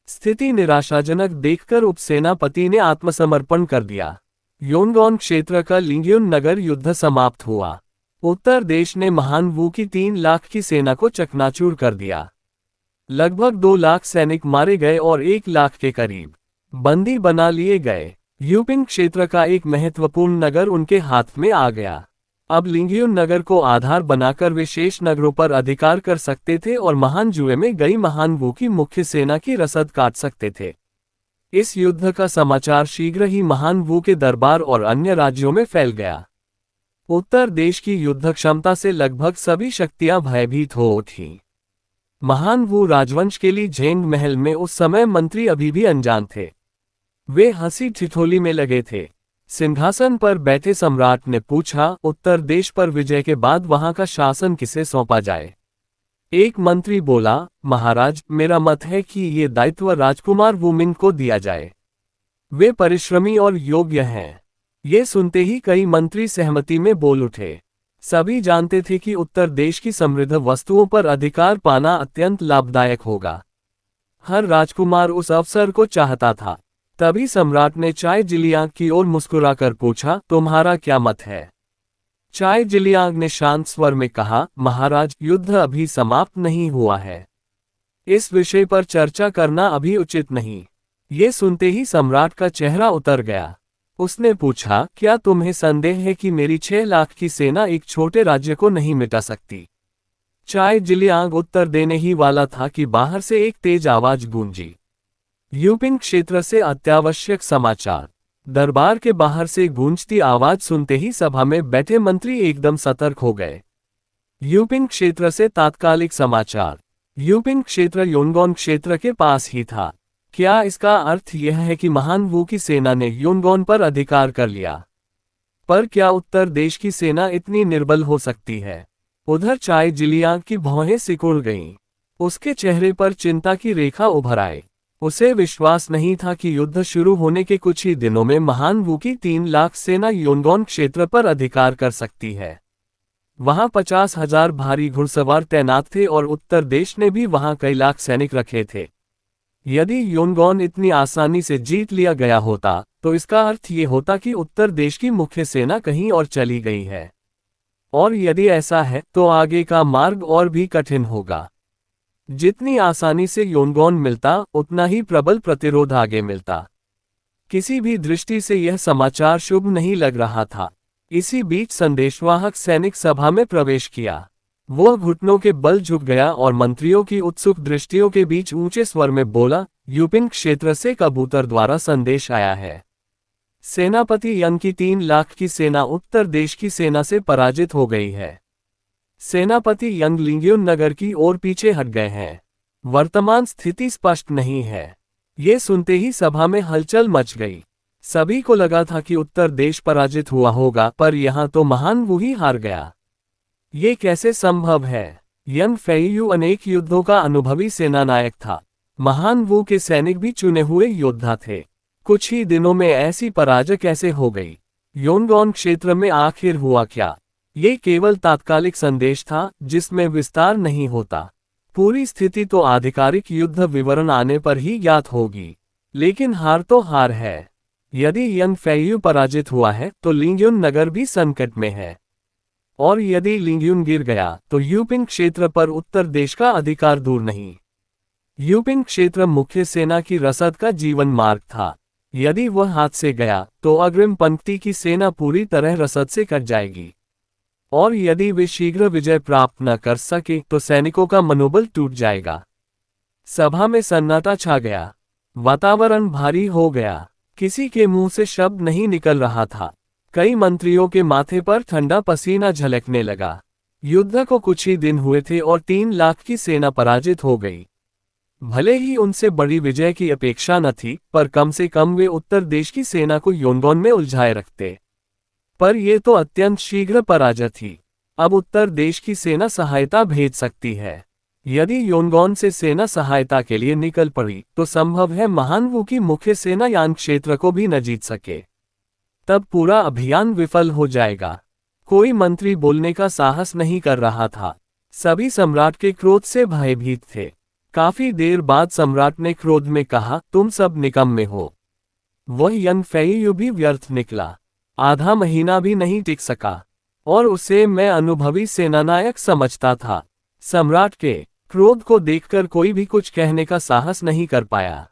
स्थिति निराशाजनक देखकर उपसेनापति ने आत्मसमर्पण कर दिया। योनगॉन क्षेत्र का लिंगयुन नगर युद्ध समाप्त हुआ। उत्तर देश ने महान वू की 3 लाख की सेना को चकनाचूर कर दिया। लगभग 2 लाख सैनिक मारे गए और 1 लाख के करीब बंदी बना लिए गए। यूपिंग क्षेत्र का एक महत्वपूर्ण नगर उनके हाथ में आ गया। अब लिंगयुन नगर को आधार बनाकर वे शेष नगरों पर अधिकार कर सकते थे और महान जुए में गई महान वू की मुख्य सेना की रसद काट सकते थे। इस युद्ध का समाचार शीघ्र ही महान वू के दरबार और अन्य राज्यों में फैल गया। उत्तर देश की युद्ध क्षमता से लगभग सभी शक्तियां भयभीत हो उठी। महान वू राजवंश के लिए झेंग महल में उस समय मंत्री अभी भी अनजान थे। वे हंसी ठिठोली में लगे थे। सिंहासन पर बैठे सम्राट ने पूछा, उत्तर देश पर विजय के बाद वहां का शासन किसे सौंपा जाए? एक मंत्री बोला, महाराज, मेरा मत है कि ये दायित्व राजकुमार वूमिंग को दिया जाए। वे परिश्रमी और योग्य हैं। ये सुनते ही कई मंत्री सहमति में बोल उठे। सभी जानते थे कि उत्तर देश की समृद्ध वस्तुओं पर अधिकार पाना अत्यंत लाभदायक होगा। हर राजकुमार उस अवसर को चाहता था। तभी सम्राट ने चाय जिलियांग की ओर मुस्कुराकर पूछा, तुम्हारा क्या मत है? चाय जिलियांग ने शांत स्वर में कहा, महाराज, युद्ध अभी समाप्त नहीं हुआ है। इस विषय पर चर्चा करना अभी उचित नहीं। ये सुनते ही सम्राट का चेहरा उतर गया। उसने पूछा, क्या तुम्हें संदेह है कि मेरी 6 लाख की सेना एक छोटे राज्य को नहीं मिटा सकती? चाय जिलियांग उत्तर देने ही वाला था कि बाहर से एक तेज आवाज गूंजी। यूपिंग क्षेत्र से अत्यावश्यक समाचार। दरबार के बाहर से गूंजती आवाज सुनते ही सभा में बैठे मंत्री एकदम सतर्क हो गए। यूपिंग क्षेत्र से तात्कालिक समाचार। यूपिंग क्षेत्र योनगॉन क्षेत्र के पास ही था। क्या इसका अर्थ यह है कि महान वू की सेना ने योनगॉन पर अधिकार कर लिया? पर क्या उत्तर देश की सेना इतनी निर्बल हो सकती है? उधर चाय जिलियांग की भौहें सिकुड़ गईं। उसके चेहरे पर चिंता की रेखा उभर आई। उसे विश्वास नहीं था कि युद्ध शुरू होने के कुछ ही दिनों में महान वू की 3 लाख सेना योनगॉन क्षेत्र पर अधिकार कर सकती है। वहां 50,000 भारी घुड़सवार तैनात थे और उत्तर देश ने भी वहां कई लाख सैनिक रखे थे। यदि योनगॉन इतनी आसानी से जीत लिया गया होता, तो इसका अर्थ ये होता कि उत्तर देश की मुख्य सेना कहीं और चली गई है। और यदि ऐसा है, तो आगे का मार्ग और भी कठिन होगा। जितनी आसानी से योनगॉन मिलता, उतना ही प्रबल प्रतिरोध आगे मिलता। किसी भी दृष्टि से यह समाचार शुभ नहीं लग रहा था। इसी बीच संदेशवाहक सैनिक सभा में प्रवेश किया। वह घुटनों के बल झुक गया और मंत्रियों की उत्सुक दृष्टियों के बीच ऊंचे स्वर में बोला, यूपिंग क्षेत्र से कबूतर द्वारा संदेश आया है। सेनापति यंग की 3 लाख की सेना उत्तर देश की सेना से पराजित हो गई है। सेनापति यंग लिंगयुन नगर की ओर पीछे हट गए हैं। वर्तमान स्थिति स्पष्ट नहीं है। ये सुनते ही सभा में हलचल मच गई। सभी को लगा था कि उत्तर देश पराजित हुआ होगा, पर यहां तो महान वू ही हार गया। ये कैसे संभव है? यंग फेयू अनेक युद्धों का अनुभवी सेनानायक था। महान वू के सैनिक भी चुने हुए योद्धा थे। कुछ ही दिनों में ऐसी पराजय कैसे हो गई? योनगॉन क्षेत्र में आखिर हुआ क्या? ये केवल तात्कालिक संदेश था, जिसमें विस्तार नहीं होता। पूरी स्थिति तो आधिकारिक युद्ध विवरण आने पर ही ज्ञात होगी। लेकिन हार तो हार है। यदि यंग फेयू पराजित हुआ है, तो लिंगयुन नगर भी संकट में है। और यदि लिंगयुन गिर गया, तो यूपिंग क्षेत्र पर उत्तर देश का अधिकार दूर नहीं। यूपिंग क्षेत्र मुख्य सेना की रसद का जीवन मार्ग था। यदि वह हाथ से गया, तो अग्रिम पंक्ति की सेना पूरी तरह रसद से कट जाएगी। और यदि वे शीघ्र विजय प्राप्त न कर सके, तो सैनिकों का मनोबल टूट जाएगा। सभा में सन्नाटा छा गया। वातावरण भारी हो गया। किसी के मुंह से शब्द नहीं निकल रहा था। कई मंत्रियों के माथे पर ठंडा पसीना झलकने लगा। युद्ध को कुछ ही दिन हुए थे और 3 लाख की सेना पराजित हो गई। भले ही उनसे बड़ी विजय की अपेक्षा न थी, पर कम से कम वे उत्तर देश की सेना को योनगॉन में उलझाए रखते। पर यह तो अत्यंत शीघ्र पराजय थी। अब उत्तर देश की सेना सहायता भेज सकती है। यदि योनगॉन से सेना सहायता के लिए निकल पड़ी तो संभव है महान वू की मुख्य सेना यान क्षेत्र को भी न जीत सके। तब पूरा अभियान विफल हो जाएगा। कोई मंत्री बोलने का साहस नहीं कर रहा था। सभी सम्राट के क्रोध से भयभीत थे। काफी देर बाद सम्राट ने क्रोध में कहा, तुम सब निकम्मे हो। वह यंग फेयू भी व्यर्थ निकला। आधा महीना भी नहीं टिक सका और उसे मैं अनुभवी सेनानायक समझता था। सम्राट के क्रोध को देखकर कोई भी कुछ कहने का साहस नहीं कर पाया।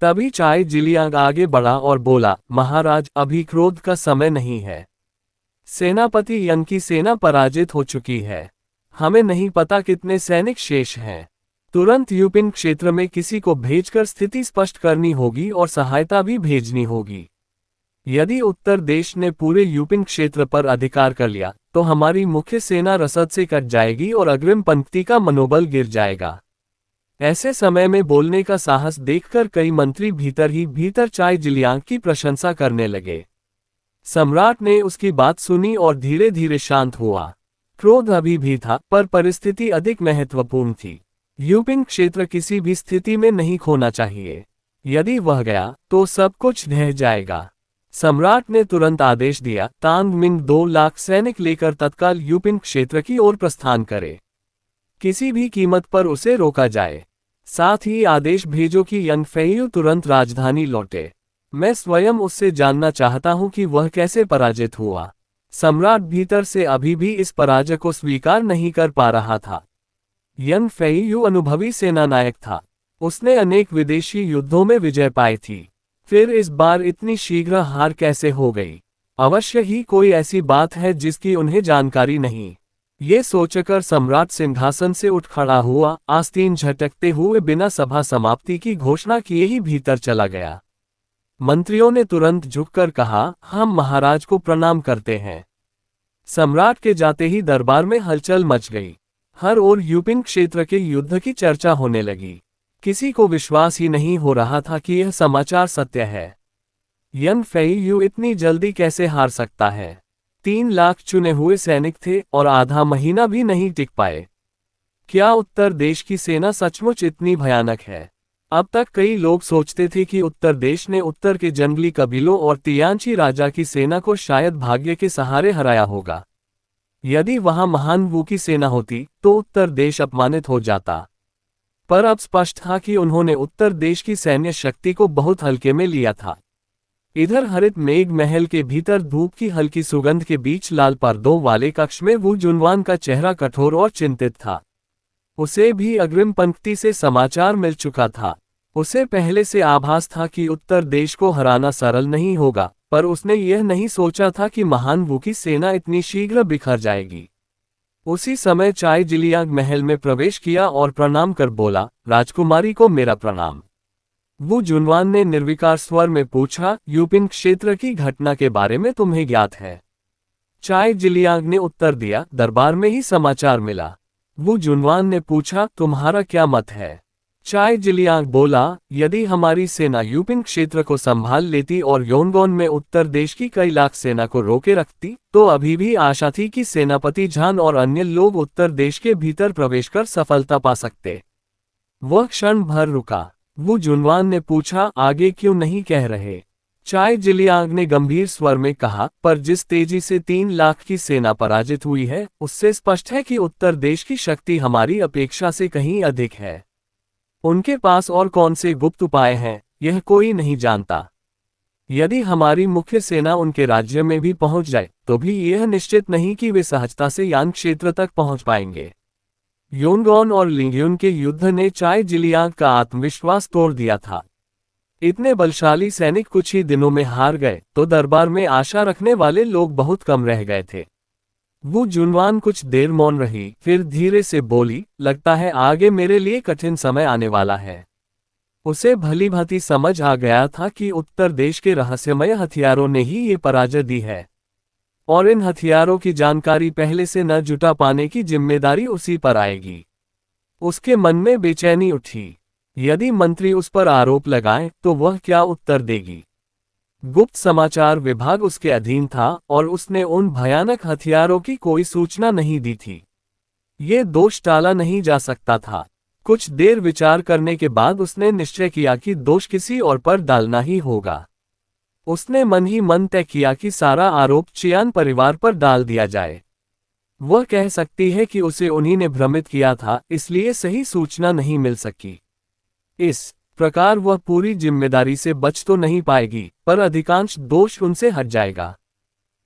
तभी चाय जिलियांग आगे बढ़ा और बोला, महाराज, अभी क्रोध का समय नहीं है। सेनापति यंग की सेना पराजित हो चुकी है। हमें नहीं पता कितने सैनिक शेष हैं। तुरंत यूपिन क्षेत्र में किसी को भेजकर स्थिति स्पष्ट करनी होगी और सहायता भी भेजनी होगी। यदि उत्तर देश ने पूरे यूपिन क्षेत्र पर अधिकार कर लिया तो हमारी मुख्य सेना रसद से कट जाएगी और अग्रिम पंक्ति का मनोबल गिर जाएगा। ऐसे समय में बोलने का साहस देखकर कई मंत्री भीतर ही भीतर चाय जिलियांग की प्रशंसा करने लगे। सम्राट ने उसकी बात सुनी और धीरे धीरे शांत हुआ। क्रोध अभी भी था, पर परिस्थिति अधिक महत्वपूर्ण थी। यूपिन क्षेत्र किसी भी स्थिति में नहीं खोना चाहिए। यदि वह गया तो सब कुछ ढह जाएगा। सम्राट ने तुरंत आदेश दिया, तांग मिंग 2 लाख सैनिक लेकर तत्काल यूपिन क्षेत्र की ओर प्रस्थान करे। किसी भी कीमत पर उसे रोका जाए। साथ ही आदेश भेजो कि यंग फेयू तुरंत राजधानी लौटे। मैं स्वयं उससे जानना चाहता हूं कि वह कैसे पराजित हुआ। सम्राट भीतर से अभी भी इस पराजय को स्वीकार नहीं कर पा रहा था। यंग फेयू अनुभवी सेनानायक था। उसने अनेक विदेशी युद्धों में विजय पाई थी। फिर इस बार इतनी शीघ्र हार कैसे हो गई? अवश्य ही कोई ऐसी बात है जिसकी उन्हें जानकारी नहीं। ये सोचकर सम्राट सिंहासन से उठ खड़ा हुआ, आस्तीन झटकते हुए बिना सभा समाप्ति की घोषणा किए ही भीतर चला गया। मंत्रियों ने तुरंत झुककर कहा, हम महाराज को प्रणाम करते हैं। सम्राट के जाते ही दरबार में हलचल मच गई। हर ओर यूपिन क्षेत्र के युद्ध की चर्चा होने लगी। किसी को विश्वास ही नहीं हो रहा था कि यह समाचार सत्य है। यंग फेयू इतनी जल्दी कैसे हार सकता है? 3 लाख चुने हुए सैनिक थे और आधा महीना भी नहीं टिक पाए। क्या उत्तर देश की सेना सचमुच इतनी भयानक है? अब तक कई लोग सोचते थे कि उत्तर देश ने उत्तर के जंगली कबीलों और तियानची राजा की सेना को शायद भाग्य के सहारे हराया होगा। यदि वहां महान वू की सेना होती तो उत्तर देश अपमानित हो जाता। पर अब स्पष्ट था कि उन्होंने उत्तर देश की सैन्य शक्ति को बहुत हल्के में लिया था। इधर हरित मेघ महल के भीतर धूप की हल्की सुगंध के बीच लाल पर्दों वाले कक्ष में वू जुनवान का चेहरा कठोर और चिंतित था। उसे भी अग्रिम पंक्ति से समाचार मिल चुका था। उसे पहले से आभास था कि उत्तर देश को हराना सरल नहीं होगा, पर उसने यह नहीं सोचा था कि महान वू की सेना इतनी शीघ्र बिखर जाएगी। उसी समय चाय जिलियांग महल में प्रवेश किया और प्रणाम कर बोला, राजकुमारी को मेरा प्रणाम। वू जुनवान ने निर्विकार स्वर में पूछा, यूपिन क्षेत्र की घटना के बारे में तुम्हें ज्ञात है? चाय जिलियांग ने उत्तर दिया, दरबार में ही समाचार मिला। वू जुनवान ने पूछा, तुम्हारा क्या मत है? चाय जिलियांग बोला, यदि हमारी सेना यूपिन क्षेत्र को संभाल लेती और योनगॉन में उत्तर देश की कई लाख सेना को रोके रखती तो अभी भी आशा थी कि सेनापति झान और अन्य लोग उत्तर देश के भीतर प्रवेश कर सफलता पा सकते। वह क्षण भर रुका। वू जुनवान ने पूछा, आगे क्यों नहीं कह रहे? चाय जिलियांग ने गंभीर स्वर में कहा, पर जिस तेजी से 3 लाख की सेना पराजित हुई है उससे स्पष्ट है कि उत्तर देश की शक्ति हमारी अपेक्षा से कहीं अधिक है। उनके पास और कौन से गुप्त उपाय हैं, यह कोई नहीं जानता। यदि हमारी मुख्य सेना उनके राज्य में भी पहुंच जाए तो भी यह निश्चित नहीं कि वे सहजता से यान क्षेत्र तक पहुंच पाएंगे। योनगॉन और लिंगयुन के युद्ध ने चाय जिलियांग का आत्मविश्वास तोड़ दिया था। इतने बलशाली सैनिक कुछ ही दिनों में हार गए तो दरबार में आशा रखने वाले लोग बहुत कम रह गए थे। वू जुनवान कुछ देर मौन रही, फिर धीरे से बोली, लगता है आगे मेरे लिए कठिन समय आने वाला है। उसे भलीभांति समझ आ गया था कि उत्तर देश के रहस्यमय हथियारों ने ही ये पराजय दी है, और इन हथियारों की जानकारी पहले से न जुटा पाने की जिम्मेदारी उसी पर आएगी। उसके मन में बेचैनी उठी। यदि मंत्री उस पर आरोप लगाए तो वह क्या उत्तर देगी? गुप्त समाचार विभाग उसके अधीन था और उसने उन भयानक हथियारों की कोई सूचना नहीं दी थी। ये दोष टाला नहीं जा सकता था। कुछ देर विचार करने के बाद उसने निश्चय किया कि दोष किसी और पर डालना ही होगा। उसने मन ही मन तय किया कि सारा आरोप चियान परिवार पर डाल दिया जाए। वह कह सकती है कि उसे उन्हीं ने भ्रमित किया था, इसलिए सही सूचना नहीं मिल सकी। इस प्रकार वह पूरी जिम्मेदारी से बच तो नहीं पाएगी, पर अधिकांश दोष उनसे हट जाएगा।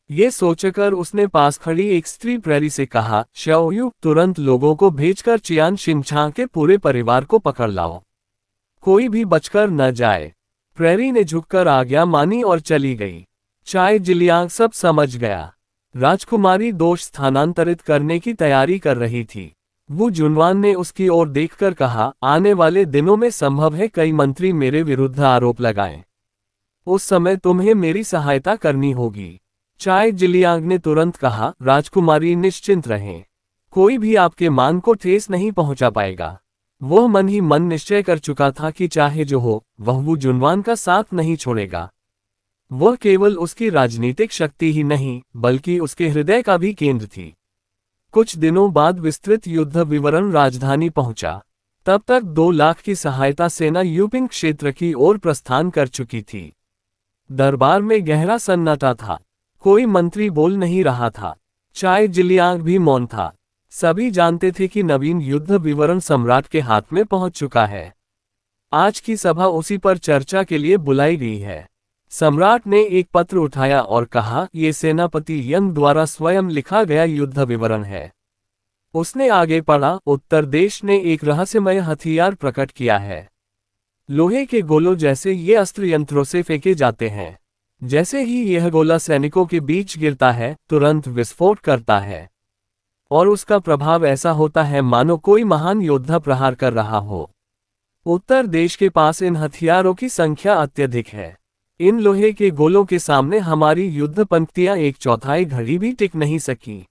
ये सोचकर उसने पास खड़ी एक स्त्री प्रेरी से कहा, शाओयू, तुरंत लोगों को भेजकर चियान शिनचांग के पूरे परिवार को पकड़ लाओ। कोई भी बचकर न जाए। प्रेरी ने झुककर आज्ञा मानी और चली गई। चाय जिलियांग सब समझ गया। राजकुमारी दोष स्थानांतरित करने की तैयारी कर रही थी। वू जुनवान ने उसकी ओर देखकर कहा, आने वाले दिनों में संभव है कई मंत्री मेरे विरुद्ध आरोप लगाएं। उस समय तुम्हें मेरी सहायता करनी होगी। चाय जिलियांग ने तुरंत कहा, राजकुमारी निश्चिंत रहें। कोई भी आपके मान को ठेस नहीं पहुंचा पाएगा। वह मन ही मन निश्चय कर चुका था कि चाहे जो हो, वह वू जुनवान का साथ नहीं छोड़ेगा। वह केवल उसकी राजनीतिक शक्ति ही नहीं, बल्कि उसके हृदय का भी केंद्र थी। कुछ दिनों बाद विस्तृत युद्ध विवरण राजधानी पहुंचा। तब तक 2 लाख की सहायता सेना यूपिंग क्षेत्र की ओर प्रस्थान कर चुकी थी। दरबार में गहरा सन्नाटा था। कोई मंत्री बोल नहीं रहा था। चाय जिलियांग भी मौन था। सभी जानते थे कि नवीन युद्ध विवरण सम्राट के हाथ में पहुंच चुका है। आज की सभा उसी पर चर्चा के लिए बुलाई गई है। सम्राट ने एक पत्र उठाया और कहा, ये सेनापति यंग द्वारा स्वयं लिखा गया युद्ध विवरण है। उसने आगे पढ़ा, उत्तर देश ने एक रहस्यमय हथियार प्रकट किया है। लोहे के गोलों जैसे ये अस्त्र यंत्रों से फेंके जाते हैं। जैसे ही यह गोला सैनिकों के बीच गिरता है, तुरंत विस्फोट करता है, और उसका प्रभाव ऐसा होता है मानो कोई महान योद्धा प्रहार कर रहा हो। उत्तर देश के पास इन हथियारों की संख्या अत्यधिक है। इन लोहे के गोलों के सामने हमारी युद्ध पंक्तियां 1/4 घड़ी भी टिक नहीं सकी।